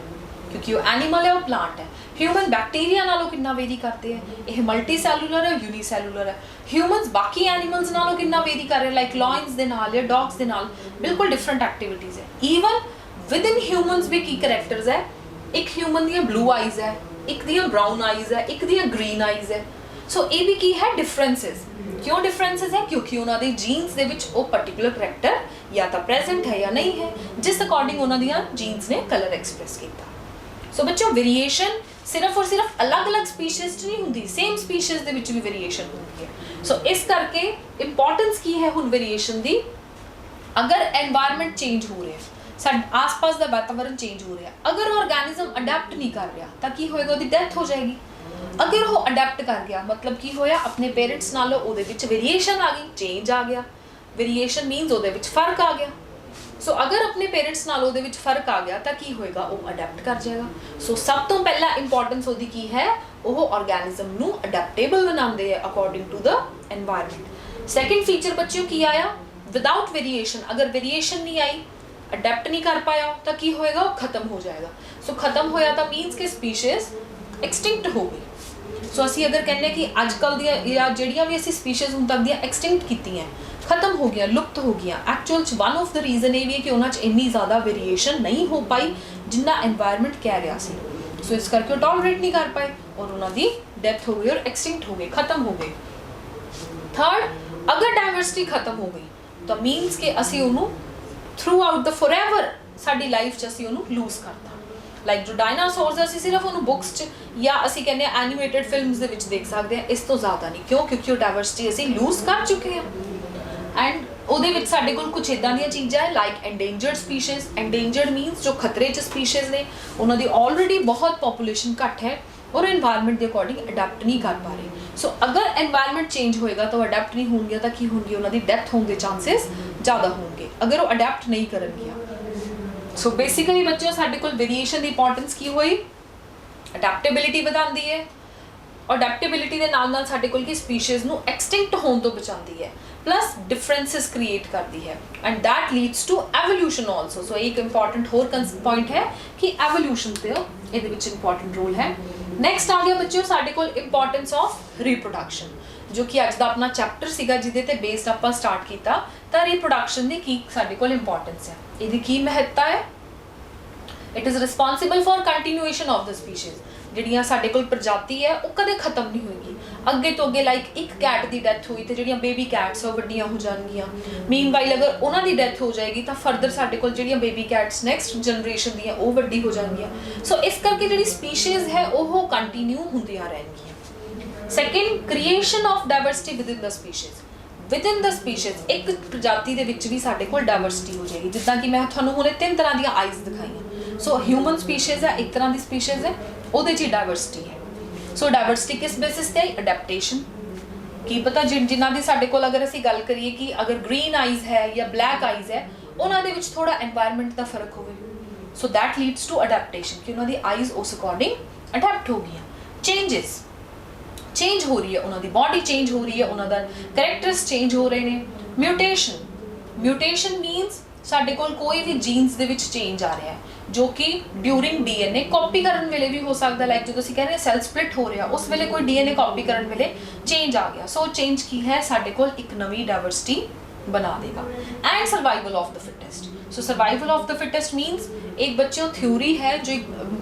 ਕਿਉਂਕਿ ਉਹ ਐਨੀਮਲ ਹੈ, ਉਹ ਪਲਾਂਟ ਹੈ। ਹਿਊਮਨ ਬੈਕਟੀਰੀਆ ਨਾਲੋਂ ਕਿੰਨਾ ਵੇਰੀ ਕਰਦੇ ਹੈ, ਇਹ ਮਲਟੀ ਸੈਲੂਲਰ ਹੈ, ਯੂਨੀਸੈਲੂਲਰ ਹੈ। ਹਿਊਮਨਸ ਬਾਕੀ ਐਨੀਮਲਸ ਨਾਲੋਂ ਕਿੰਨਾ ਵੇਰੀ ਕਰ ਰਹੇ, ਲਾਈਕ ਲਾਇਨਸ ਦੇ ਨਾਲ ਜਾਂ ਡੌਗਸ ਦੇ ਨਾਲ ਬਿਲਕੁਲ ਡਿਫਰੈਂਟ ਐਕਟੀਵਿਟੀਜ਼ ਹੈ। ਈਵਨ ਵਿਦ ਇਨ ਹਿਊਮਨਸ ਵੀ ਕੀ ਕਰੈਕਟਰਸ ਹੈ, ਇੱਕ ਹਿਊਮਨ ਦੀਆਂ ਬਲੂ ਆਈਜ਼ ਹੈ, ਇੱਕ ਦੀਆਂ ਬਰਾਊਨ ਆਈਜ਼ ਹੈ, ਇੱਕ ਦੀਆਂ ਗ੍ਰੀਨ ਆਈਜ਼ ਹੈ। ਸੋ ਇਹ ਵੀ ਕੀ ਹੈ? ਡਿਫਰੈਂਸਿਸ। ਕਿਉਂ ਡਿਫਰੈਂਸਿਸ ਹੈ? ਕਿਉਂਕਿ ਉਹਨਾਂ ਦੇ ਜੀਨਸ ਦੇ ਵਿੱਚ ਉਹ ਪਰਟੀਕੂਲਰ ਕਰੈਕਟਰ ਜਾਂ ਤਾਂ ਪ੍ਰੈਜ਼ੈਂਟ ਹੈ ਜਾਂ ਨਹੀਂ ਹੈ, ਜਿਸ ਅਕੋਰਡਿੰਗ ਉਹਨਾਂ ਦੀਆਂ ਜੀਨਸ ਨੇ ਕਲਰ ਐਕਸਪ੍ਰੈਸ ਕੀਤਾ। ਸੋ ਬੱਚੋ ਵੇਰੀਏਸ਼ਨ ਸਿਰਫ ਔਰ ਸਿਰਫ ਅਲੱਗ-ਅਲੱਗ ਸਪੀਸ਼ੀਜ਼ 'ਚ ਨਹੀਂ ਹੁੰਦੀ, ਸੇਮ ਸਪੀਸ਼ੀਜ਼ ਦੇ ਵਿੱਚ ਵੀ ਵੇਰੀਏਸ਼ਨ ਹੁੰਦੀ ਹੈ। ਸੋ ਇਸ ਕਰਕੇ ਇੰਪੋਰਟੈਂਸ ਕੀ ਹੈ ਹੁਣ ਵੇਰੀਏਸ਼ਨ ਦੀ? ਅਗਰ এনवायरमेंट ਚੇਂਜ ਹੋ ਰਿਹਾ, ਸਾਡੇ ਆਸ-ਪਾਸ ਦਾ ਵਾਤਾਵਰਨ ਚੇਂਜ ਹੋ ਰਿਹਾ, ਅਗਰ ਉਹ ਆਰਗੈਨਿਜ਼ਮ ਅਡੈਪਟ ਨਹੀਂ ਕਰ ਰਿਹਾ ਤਾਂ ਕੀ ਹੋਏਗਾ? ਉਹਦੀ ਡੈਥ ਹੋ ਜਾਏਗੀ। ਅਗਰ ਉਹ ਅਡੈਪਟ ਕਰ ਗਿਆ, ਮਤਲਬ ਕੀ ਹੋਇਆ? ਆਪਣੇ ਪੇਰੈਂਟਸ ਨਾਲੋਂ ਉਹਦੇ ਵਿੱਚ ਵੇਰੀਏਸ਼ਨ ਆ ਗਈ, ਚੇਂਜ ਆ ਗਿਆ। ਵੇਰੀਏਸ਼ਨ ਮੀਨਸ ਉਹਦੇ ਵਿੱਚ ਫਰਕ ਆ ਗਿਆ। ਸੋ ਅਗਰ ਆਪਣੇ ਪੇਰੈਂਟਸ ਨਾਲ ਉਹਦੇ ਵਿੱਚ ਫਰਕ ਆ ਗਿਆ ਤਾਂ ਕੀ ਹੋਏਗਾ? ਉਹ ਅਡੈਪਟ ਕਰ ਜਾਏਗਾ। ਸੋ ਸਭ ਤੋਂ ਪਹਿਲਾਂ ਇੰਪੋਰਟੈਂਸ ਉਹਦੀ ਕੀ ਹੈ? ਉਹ ਆਰਗੈਨਿਜ਼ਮ ਨੂੰ ਅਡੈਪਟੇਬਲ ਬਣਾਉਂਦੇ ਆ according to the environment. Second feature ਬੱਚਿਓ ਕੀ ਆਇਆ? ਵਿਦਆਊਟ ਵੇਰੀਏਸ਼ਨ, ਅਗਰ ਵੇਰੀਏਸ਼ਨ ਨਹੀਂ ਆਈ, ਅਡੈਪਟ ਨਹੀਂ ਕਰ ਪਾਇਆ ਤਾਂ ਕੀ ਹੋਏਗਾ? ਉਹ ਖਤਮ ਹੋ ਜਾਏਗਾ। ਸੋ ਖਤਮ ਹੋਇਆ ਤਾਂ ਮੀਨਸ ਕਿ ਸਪੀਸ਼ੀਜ਼ ਐਕਸਟਿੰਕਟ ਹੋ ਗਈ। ਸੋ ਅਸੀਂ ਅਗਰ ਕਹਿੰਦੇ ਕਿ ਅੱਜ ਕੱਲ੍ਹ ਦੀਆਂ ਜਾਂ ਜਿਹੜੀਆਂ ਵੀ ਅਸੀਂ ਸਪੀਸ਼ੀਜ਼ ਹੁਣ ਤੱਕ ਦੀਆਂ ਐਕਸਟਿੰਕਟ ਕੀਤੀਆਂ, ਖਤਮ ਹੋ ਗਈਆਂ, ਲੁਪਤ ਹੋ ਗਈਆਂ, ਐਕਚੁਅਲ 'ਚ ਵਨ ਆਫ ਦ ਰੀਜ਼ਨ ਇਹ ਵੀ ਹੈ ਕਿ ਉਹਨਾਂ 'ਚ ਇੰਨੀ ਜ਼ਿਆਦਾ ਵੇਰੀਏਸ਼ਨ ਨਹੀਂ ਹੋ ਪਾਈ ਜਿੰਨਾ এনवायरमेंट ਕਹਿ ਰਿਹਾ ਸੀ। ਸੋ ਇਸ ਕਰਕੇ ਉਹ ਟੋਲਰੇਟ ਨਹੀਂ ਕਰ ਪਾਏ ਔਰ ਉਹਨਾਂ ਦੀ ਡੈਥ ਹੋ ਗਈ ਔਰ ਐਕਸਟਿੰਕਟ ਹੋ ਗਏ, ਖਤਮ ਹੋ ਗਏ। ਥਰਡ, ਅਗਰ ਡਾਇਵਰਸਿਟੀ ਖਤਮ ਹੋ ਗਈ ਤਾਂ ਮੀਨਸ ਕਿ ਅਸੀਂ ਉਹਨੂੰ ਥਰੂ ਆਊਟ ਦ ਫੋਰਐਵਰ ਸਾਡੀ ਲਾਈਫ 'ਚ ਅਸੀਂ ਉਹਨੂੰ ਲੂਜ਼ ਕਰਤਾ। ਲਾਈਕ ਜੋ ਡਾਇਨਾਸੌਰਸ ਅਸੀਂ ਸਿਰਫ ਉਹਨੂੰ ਬੁੱਕਸ 'ਚ ਜਾਂ ਅਸੀਂ ਕਹਿੰਦੇ ਹਾਂ ਐਨੀਮੇਟਡ ਫਿਲਮਸ ਦੇ ਵਿੱਚ ਦੇਖ ਸਕਦੇ ਹਾਂ, ਇਸ ਤੋਂ ਜ਼ਿਆਦਾ ਨਹੀਂ। ਕਿਉਂ? ਕਿਉਂਕਿ ਉਹ ਡਾਇਵਰਸਿਟੀ ਅਸੀਂ ਲੂਜ਼ ਕਰ ਚੁੱਕੇ ਹਾਂ। ਐਂਡ ਉਹਦੇ ਵਿੱਚ ਸਾਡੇ ਕੋਲ ਕੁਝ ਇੱਦਾਂ ਦੀਆਂ ਚੀਜ਼ਾਂ ਹੈ ਲਾਈਕ ਐਂਡੇਂਜਰਡ ਸਪੀਸ਼ੀਜ਼। ਐਂਡੇਂਜਰਡ ਮੀਨਸ ਜੋ ਖਤਰੇ 'ਚ ਸਪੀਸ਼ੀਜ਼ ਨੇ, ਉਹਨਾਂ ਦੀ ਆਲਰੇਡੀ ਬਹੁਤ ਪੋਪੂਲੇਸ਼ਨ ਘੱਟ ਹੈ ਔਰ এনवायरमेंट ਦੇ ਅਕੋਰਡਿੰਗ ਅਡੈਪਟ ਨਹੀਂ ਕਰ ਪਾ ਰਹੇ। ਸੋ ਅਗਰ এনवायरमेंट ਚੇਂਜ ਹੋਏਗਾ ਤਾਂ ਉਹ ਅਡੈਪਟ ਨਹੀਂ ਹੋਣਗੇ ਤਾਂ ਕੀ ਹੋਣਗੇ? ਉਹਨਾਂ ਦੀ ਡੈਥ ਹੋਣ ਦੇ ਚਾਂਸਸ ਜ਼ਿਆਦਾ ਹੋਣਗੇ ਅਗਰ ਉਹ ਅਡੈਪਟ ਨਹੀਂ ਕਰਨਗੀਆਂ। ਸੋ ਬੇਸਿਕਲੀ ਬੱਚਿਓ ਸਾਡੇ ਕੋਲ ਵੇਰੀਏਸ਼ਨ ਦੀ ਇੰਪੋਰਟੈਂਸ ਕੀ ਹੋਈ? ਅਡੈਪਟੇਬਿਲਿਟੀ ਵਧਾਉਂਦੀ ਹੈ। ਅਡੈਪਟੇਬਿਲਿਟੀ ਦੇ ਨਾਲ ਨਾਲ ਸਾਡੇ ਕੋਲ ਕੀ ਸਪੀਸ਼ੀਜ਼ ਨੂੰ ਐਕਸਟਿੰਕਟ ਹੋਣ ਤੋਂ ਬਚਾਉਂਦੀ ਹੈ, ਪਲੱਸ ਡਿਫਰੈਂਸਿਸ ਕ੍ਰੀਏਟ ਕਰਦੀ ਹੈ and that leads to evolution also. So ਇੱਕ ਇੰਪੋਰਟੈਂਟ ਹੋਰ ਪੁਆਇੰਟ ਹੈ ਕਿ ਐਵੋਲੂਸ਼ਨ ਤੇ ਇਹਦੇ ਵਿੱਚ ਇੰਪੋਰਟੈਂਟ ਰੋਲ ਹੈ। ਨੈਕਸਟ ਆ ਗਿਆ ਬੱਚਿਓ ਸਾਡੇ ਕੋਲ ਇੰਪੋਰਟੈਂਸ ਆਫ ਰੀਪਰੋਡਕਸ਼ਨ, ਜੋ ਕਿ ਅੱਜ ਦਾ ਆਪਣਾ ਚੈਪਟਰ ਸੀਗਾ ਜਿਹਦੇ ਤੇ ਬੇਸਡ ਆਪਾਂ ਸਟਾਰਟ ਕੀਤਾ। ਤਾਂ ਰੀਪਰੋਡਕਸ਼ਨ ਦੀ ਕੀ ਸਾਡੇ ਕੋਲ ਇੰਪੋਰਟੈਂਸ ਹੈ, ਇਹਦੀ ਕੀ ਮਹੱਤਤਾ ਹੈ? It is responsible for continuation of the species. ਜਿਹੜੀਆਂ ਸਾਡੇ ਕੋਲ ਪ੍ਰਜਾਤੀ ਹੈ ਉਹ ਕਦੇ ਖਤਮ ਨਹੀਂ ਹੋਏਗੀ। ਅੱਗੇ ਤੋਂ ਅੱਗੇ ਲਾਈਕ ਇੱਕ ਕੈਟ ਦੀ ਡੈਥ ਹੋਈ ਤੇ ਜਿਹੜੀਆਂ ਬੇਬੀ ਕੈਟਸ ਉਹ ਵੱਡੀਆਂ ਹੋ ਜਾਣਗੀਆਂ। ਮੀਨਵਾਈਲ ਅਗਰ ਉਹਨਾਂ ਦੀ ਡੈਥ ਹੋ ਜਾਏਗੀ ਤਾਂ ਫਰਦਰ ਸਾਡੇ ਕੋਲ ਜਿਹੜੀਆਂ ਬੇਬੀ ਕੈਟਸ ਨੈਕਸਟ ਜਨਰੇਸ਼ਨ ਦੀਆਂ ਉਹ ਵੱਡੀ ਹੋ ਜਾਣਗੀਆਂ। ਸੋ ਇਸ ਕਰਕੇ ਜਿਹੜੀ ਸਪੀਸ਼ੀਜ਼ ਹੈ ਉਹ ਕੰਟੀਨਿਊ ਹੁੰਦੀਆਂ ਰਹਿਣਗੀਆਂ। Second, creation of diversity within the species. Within the species ਇੱਕ ਪ੍ਰਜਾਤੀ ਦੇ ਵਿੱਚ ਵੀ ਸਾਡੇ ਕੋਲ ਡਾਇਵਰਸਿਟੀ ਹੋ ਜਾਏਗੀ। ਜਿੱਦਾਂ ਕਿ ਮੈਂ ਤੁਹਾਨੂੰ ਹੁਣੇ 3 ਤਰ੍ਹਾਂ ਦੀਆਂ ਆਈਜ਼ ਦਿਖਾਈਆਂ। ਸੋ ਹਿਊਮਨ ਸਪੀਸ਼ੀਜ਼ ਹੈ, ਇੱਕ ਤਰ੍ਹਾਂ ਦੀ ਸਪੀਸ਼ੀਜ਼ ਹੈ, ਉਹਦੇ 'ਚ ਡਾਇਵਰਸਿਟੀ ਹੈ। ਸੋ ਡਾਇਵਰਸਿਟੀ ਕਿਸ ਬੇਸਿਸ ਤੇ? ਅਡੈਪਟੇਸ਼ਨ। ਕੀ ਪਤਾ ਜਿਨ੍ਹਾਂ ਦੀ ਸਾਡੇ ਕੋਲ ਅਗਰ ਅਸੀਂ ਗੱਲ ਕਰੀਏ ਕਿ ਅਗਰ ਗ੍ਰੀਨ ਆਈਜ਼ ਹੈ ਜਾਂ ਬਲੈਕ ਆਈਜ਼ ਹੈ, ਉਹਨਾਂ ਦੇ ਵਿੱਚ ਥੋੜਾ এনवायरमेंट ਦਾ ਫਰਕ ਹੋਵੇ। So that leads to adaptation ਕਿ ਉਹਨਾਂ ਦੀ ਆਈਜ਼ ਉਸ ਅਕੋਰਡਿੰਗ ਅਡੈਪਟ ਹੋ ਗਈਆਂ। ਚੇਂਜਸ ਚੇਂਜ ਹੋ ਰਹੀ ਹੈ, ਉਹਨਾਂ ਦੀ ਬਾਡੀ ਚੇਂਜ ਹੋ ਰਹੀ ਹੈ, ਉਹਨਾਂ ਦਾ ਕਰੈਕਟਰਸ ਚੇਂਜ ਹੋ ਰਹੇ ਨੇ। ਮਿਊਟੇਸ਼ਨ ਮੀਨਸ ਸਾਡੇ ਕੋਲ ਕੋਈ ਵੀ ਜੀਨਸ ਦੇ ਵਿੱਚ ਚੇਂਜ ਆ ਰਿਹਾ ਹੈ ਜੋ ਕਿ ਡਿਊਰਿੰਗ ਡੀਐਨਏ ਕਾਪੀ ਕਰਨ ਵੇਲੇ ਵੀ ਹੋ ਸਕਦਾ, ਲਾਈਕ ਜਦੋਂ ਅਸੀਂ ਕਹਿੰਦੇ ਸੈਲ ਸਪਲਿਟ ਹੋ ਰਿਹਾ ਉਸ ਵੇਲੇ ਕੋਈ ਡੀਐਨਏ ਕਾਪੀ ਕਰਨ ਵੇਲੇ ਚੇਂਜ ਆ ਗਿਆ। ਸੋ ਚੇਂਜ ਕੀ ਹੈ, ਸਾਡੇ ਕੋਲ ਇੱਕ ਨਵੀਂ ਡਾਇਵਰਸਿਟੀ ਬਣਾ ਦੇਗਾ। And survival of the fittest. So survival of the fittest means एक बच्चों थ्योरी है जो एक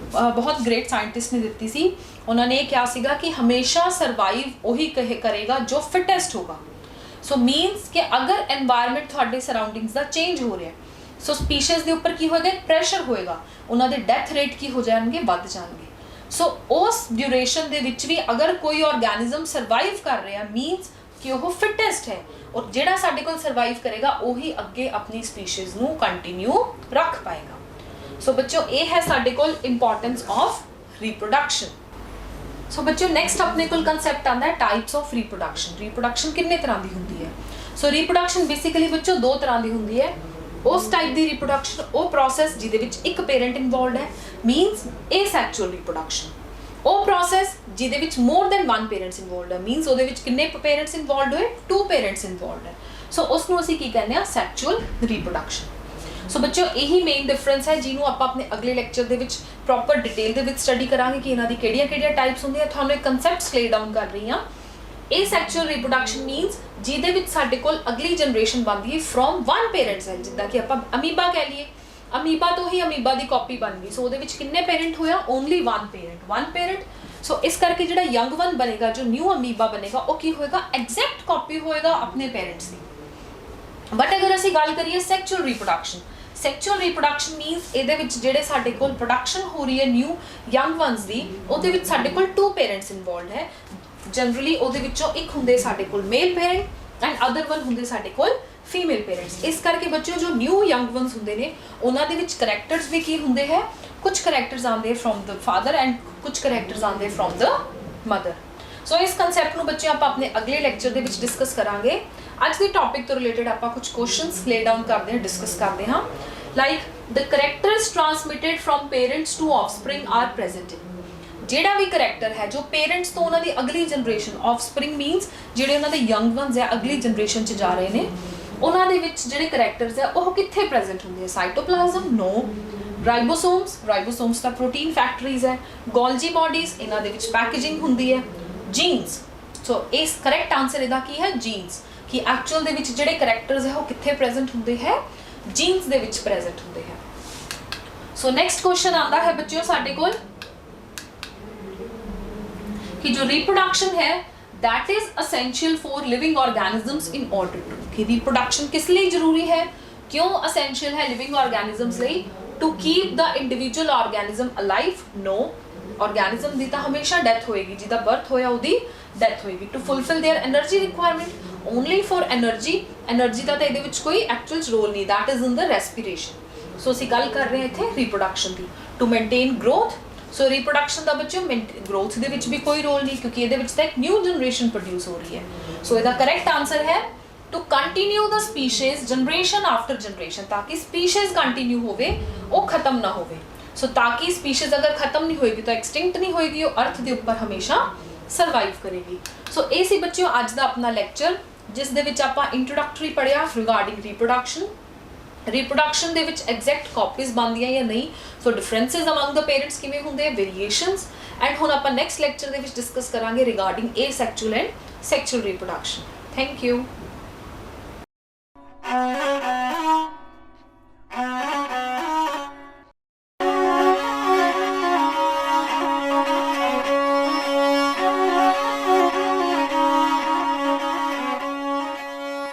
बहुत ग्रेट साइंटिस्ट ने दी सी। उन्होंने क्या सीगा कि हमेशा सर्वाइव वही करेगा जो फिटेस्ट होगा। सो मीन्स कि अगर एनवायरनमेंट थोड़े सराउंडिंग्स का चेंज हो रहा है सो स्पीशीज़ के उपर की होएगा, प्रैशर होएगा, उन्होंने डेथ रेट की हो जाएंगे, बढ़ जाएंगे। सो उस ड्यूरेशन के विच भी अगर कोई ऑर्गेनिज्म सर्वाइव कर रहा मीन्स कि वो फिटेस्ट है और ਜਿਹੜਾ ਸਾਡੇ ਕੋਲ ਸਰਵਾਈਵ ਕਰੇਗਾ ਉਹੀ ਅੱਗੇ ਆਪਣੀ ਸਪੀਸ਼ੀਜ਼ ਨੂੰ ਕੰਟੀਨਿਊ ਰੱਖ ਪਾਏਗਾ। ਸੋ ਬੱਚਿਓ ਇਹ ਹੈ ਸਾਡੇ ਕੋਲ ਇੰਪੋਰਟੈਂਸ ਆਫ ਰੀਪਰੋਡਕਸ਼ਨ। ਸੋ ਬੱਚਿਓ ਨੈਕਸਟ ਆਪਣੇ ਕੋਲ ਕਨਸੈਪਟ ਆਉਂਦਾ ਹੈ ਟਾਈਪਸ ਆਫ ਰੀਪਰੋਡਕਸ਼ਨ। ਰੀਪਰੋਡਕਸ਼ਨ ਕਿੰਨੇ ਤਰ੍ਹਾਂ ਦੀ ਹੁੰਦੀ ਹੈ? ਸੋ ਰੀਪਰੋਡਕਸ਼ਨ ਬੇਸਿਕਲੀ ਬੱਚਿਓ ਦੋ ਤਰ੍ਹਾਂ ਦੀ ਹੁੰਦੀ ਹੈ। ਉਸ ਟਾਈਪ ਦੀ ਰੀਪਰੋਡਕਸ਼ਨ ਉਹ ਪ੍ਰੋਸੈਸ ਜਿਹਦੇ ਵਿੱਚ ਇੱਕ ਪੇਰੈਂਟ ਇਨਵੋਲਵਡ ਹੈ, ਮੀਨਸ ਏਸੈਕਚੁਅਲ ਰੀਪਰੋਡਕਸ਼ਨ। ਉਹ ਪ੍ਰੋਸੈਸ ਜਿਹਦੇ ਵਿੱਚ more than one parents involved ਹੈ, ਮੀਨਸ ਉਹਦੇ ਵਿੱਚ ਕਿੰਨੇ ਪੇਰੈਂਟਸ ਇਨਵੋਲਵਡ ਹੋਏ? 2 ਪੇਰੈਂਟਸ ਇਨਵੋਲਵਡ ਹੈ। ਸੋ ਉਸ ਨੂੰ ਅਸੀਂ ਕੀ ਕਹਿੰਦੇ ਆ? ਸੈਕਚੁਅਲ ਰੀਪਰੋਡਕਸ਼ਨ। ਸੋ ਬੱਚਿਓ ਇਹੀ ਮੇਨ ਡਿਫਰੈਂਸ ਹੈ ਜਿਹਨੂੰ ਆਪਾਂ ਆਪਣੇ ਅਗਲੇ ਲੈਕਚਰ ਦੇ ਵਿੱਚ ਪ੍ਰੋਪਰ ਡਿਟੇਲ ਦੇ ਵਿੱਚ ਸਟੱਡੀ ਕਰਾਂਗੇ ਕਿ ਇਹਨਾਂ ਦੀ ਕਿਹੜੀਆਂ ਟਾਈਪਸ ਹੁੰਦੀਆਂ। ਤੁਹਾਨੂੰ ਇੱਕ ਕਨਸੈਪਟਸ ਲੇ ਡਾਊਨ ਕਰ ਰਹੀ ਹਾਂ। asexual reproduction means ਜਿਹਦੇ ਵਿੱਚ ਸਾਡੇ ਕੋਲ ਅਗਲੀ ਜਨਰੇਸ਼ਨ ਬਣਦੀ ਹੈ ਫਰੋਮ ਵਨ ਪੇਰੈਂਟ ਸੈਲ, ਜਿੱਦਾਂ ਕਿ ਆਪਾਂ ਅਮੀਬਾ ਕਹਿ ਲਈਏ, ਅਮੀਬਾ ਤੋਂ ਹੀ ਅਮੀਬਾ ਦੀ ਕਾਪੀ ਬਣ ਗਈ। ਸੋ ਉਹਦੇ ਵਿੱਚ ਕਿੰਨੇ ਪੇਰੈਂਟ ਹੋਇਆ? Only one parent. ਸੋ ਇਸ ਕਰਕੇ ਜਿਹੜਾ ਯੰਗ ਵਨ ਬਣੇਗਾ, ਜੋ ਨਿਊ ਅਮੀਬਾ ਬਣੇਗਾ, ਉਹ ਕੀ ਹੋਏਗਾ? ਐਗਜ਼ੈਕਟ ਕਾਪੀ ਹੋਏਗਾ ਆਪਣੇ ਪੇਰੈਂਟਸ ਦੀ। ਬਟ ਅਗਰ ਅਸੀਂ ਗੱਲ ਕਰੀਏ ਸੈਕਚੁਅਲ ਰੀਪਰੋਡਕਸ਼ਨ ਮੀਨਸ ਇਹਦੇ ਵਿੱਚ ਜਿਹੜੇ ਸਾਡੇ ਕੋਲ ਪ੍ਰੋਡਕਸ਼ਨ ਹੋ ਰਹੀ ਹੈ ਨਿਊ ਯੰਗ ਵਨਸ ਦੀ, ਉਹਦੇ ਵਿੱਚ ਸਾਡੇ ਕੋਲ 2 ਪੇਰੈਂਟਸ ਇਨਵੋਲਵਡ ਹੈ। ਜਨਰਲੀ ਉਹਦੇ ਵਿੱਚੋਂ ਇੱਕ ਹੁੰਦੇ ਸਾਡੇ ਕੋਲ ਮੇਲ ਪੇਰੈਂਟ ਐਂਡ ਅਦਰ ਵਨ ਹੁੰਦੇ ਸਾਡੇ ਕੋਲ ਫੀਮੇਲ ਪੇਰੈਂਟਸ। ਇਸ ਕਰਕੇ ਬੱਚਿਓ ਜੋ ਨਿਊ ਯੰਗ ਵਨਸ ਹੁੰਦੇ ਨੇ ਉਹਨਾਂ ਦੇ ਵਿੱਚ ਕਰੈਕਟਰਸ ਵੀ ਕੀ ਹੁੰਦੇ ਹੈ? ਕੁਝ ਕਰੈਕਟਰਸ ਆਉਂਦੇ ਫਰੋਮ ਦ ਫਾਦਰ ਐਂਡ ਕੁਝ ਕਰੈਕਟਰਸ ਆਉਂਦੇ ਫਰੋਮ ਦ ਮਦਰ। ਸੋ ਇਸ ਕਨਸੈਪਟ ਨੂੰ ਬੱਚਿਓ ਆਪਾਂ ਆਪਣੇ ਅਗਲੇ ਲੈਕਚਰ ਦੇ ਵਿੱਚ ਡਿਸਕਸ ਕਰਾਂਗੇ। ਅੱਜ ਦੇ ਟੌਪਿਕ ਤੋਂ ਰਿਲੇਟਡ ਆਪਾਂ ਕੁਝ ਕੁਐਸਚਨਸ ਲੇ ਡਾਊਨ ਕਰਦੇ ਹਾਂ, ਡਿਸਕਸ ਕਰਦੇ ਹਾਂ। Like the characters transmitted from parents to offspring are present in. ਜਿਹੜਾ ਵੀ ਕਰੈਕਟਰ ਹੈ ਜੋ ਪੇਰੈਂਟਸ ਤੋਂ ਉਹਨਾਂ ਦੀ ਅਗਲੀ ਜਨਰੇਸ਼ਨ, ਆਫਸਪ੍ਰਿੰਗ ਮੀਨਸ ਜਿਹੜੇ ਉਹਨਾਂ ਦੇ ਯੰਗ ਵਨਸ ਹੈ ਅਗਲੀ ਜਨਰੇਸ਼ਨ 'ਚ ਜਾ ਰਹੇ ਨੇ, ਉਹਨਾਂ ਦੇ ਵਿੱਚ ਜਿਹੜੇ ਕਰੈਕਟਰਸ ਹੈ ਉਹ ਕਿੱਥੇ ਪ੍ਰੈਜ਼ੈਂਟ ਹੁੰਦੇ ਆ? ਸਾਈਟੋਪਲਾਜ਼ਮ? ਨੋ। ਰਾਈਬੋਸੋਮਸ ਤਾਂ ਪ੍ਰੋਟੀਨ ਫੈਕਟਰੀਜ਼ ਹੈ। ਗੋਲਜੀ ਬੋਡੀਜ਼, ਇਹਨਾਂ ਦੇ ਵਿੱਚ ਪੈਕੇਜਿੰਗ ਹੁੰਦੀ ਹੈ। ਜੀਨਸ, ਸੋ ਇਸ ਕਰੈਕਟ ਆਨਸਰ ਇਹਦਾ ਕੀ ਹੈ? ਜੀਨਸ। ਕਿ ਐਕਚੁਅਲ ਦੇ ਵਿੱਚ ਜਿਹੜੇ ਕਰੈਕਟਰਸ ਹੈ ਉਹ ਕਿੱਥੇ ਪ੍ਰੈਜ਼ੈਂਟ ਹੁੰਦੇ ਹੈ? ਜੀਨਸ ਦੇ ਵਿੱਚ ਪ੍ਰੈਜ਼ੈਂਟ ਹੁੰਦੇ ਹੈ। ਸੋ ਨੈਕਸਟ ਕੁਐਸਚਨ ਆਉਂਦਾ ਹੈ ਬੱਚਿਓ ਸਾਡੇ ਕੋਲ कि जो रिप्रोडक्शन है that is essential for living organisms in order to, कि रिप्रोडक्शन किस लिए जरूरी है? क्यों असेंशियल है लिविंग ऑर्गेनिजम्स ਲਈ? To keep the individual organism alive? No. Organism ਦੀ ਤਾਂ ਹਮੇਸ਼ਾ ਡੈਥ ਹੋਏਗੀ, ਜਿਹਦਾ ਬਰਥ ਹੋਇਆ ਉਹਦੀ ਡੈਥ ਹੋਏਗੀ। To fulfil their energy requirement only for energy ਦਾ ਤਾਂ ਇਹਦੇ ਵਿੱਚ ਕੋਈ ਐਕਚੁਅਲ ਰੋਲ ਨਹੀਂ, that is in the respiration. So ਅਸੀਂ ਗੱਲ ਕਰ ਰਹੇ ਹਾਂ ਇੱਥੇ ਰਿਪਰੋਡਕਸ਼ਨ ਦੀ। To maintain growth. So reproduction का बच्चों ग्रोथ ਦੇ ਵਿੱਚ ਵੀ ਕੋਈ ਰੋਲ ਨਹੀਂ, ਕਿਉਂਕਿ ਇਹਦੇ ਵਿੱਚ ਤਾਂ ਇੱਕ ਨਿਊ ਜਨਰੇਸ਼ਨ ਪ੍ਰੋਡਿਊਸ ਹੋ ਰਹੀ ਹੈ। ਸੋ ਇਹਦਾ ਕਰੈਕਟ ਆਨਸਰ ਹੈ to continue the species generation after generation, ਤਾਂ ਕਿ ਸਪੀਸ਼ੀਜ਼ ਕੰਟੀਨਿਊ ਹੋਵੇ, ਉਹ ਖਤਮ ਨਾ ਹੋਵੇ। ਸੋ ਤਾਂ ਕਿ ਸਪੀਸ਼ੀਜ਼ ਅਗਰ ਖਤਮ ਨਹੀਂ ਹੋਏਗੀ ਤਾਂ ਐਕਸਟਿੰਕਟ ਨਹੀਂ ਹੋਏਗੀ, ਉਹ ਅਰਥ ਦੇ ਉੱਪਰ ਹਮੇਸ਼ਾ ਸਰਵਾਈਵ ਕਰੇਗੀ। ਸੋ ਇਹ ਸੀ ਬੱਚਿਓ ਅੱਜ ਦਾ ਆਪਣਾ ਲੈਕਚਰ, ਜਿਸ ਦੇ ਵਿੱਚ ਆਪਾਂ ਇੰਟਰੋਡਕਟਰੀ ਪੜ੍ਹਿਆ ਰਿਗਾਰਡਿੰਗ ਰਿਪਰੋਡਕਸ਼ਨ ਦੇ ਵਿੱਚ ਐਗਜ਼ੈਕਟ ਕਾਪੀਜ਼ ਬਣਦੀਆਂ ਜਾਂ ਨਹੀਂ, ਸੋ ਡਿਫਰੈਂਸਿਸ ਅਮੰਗ ਦ ਪੇਰੈਂਟਸ ਕਿਵੇਂ ਹੁੰਦੇ ਆ, ਵੇਰੀਏਸ਼ਨਸ। ਐਂਡ ਹੁਣ ਆਪਾਂ ਨੈਕਸਟ ਲੈਕਚਰ ਦੇ ਵਿੱਚ ਡਿਸਕਸ ਕਰਾਂਗੇ regarding asexual and sexual reproduction. Thank you.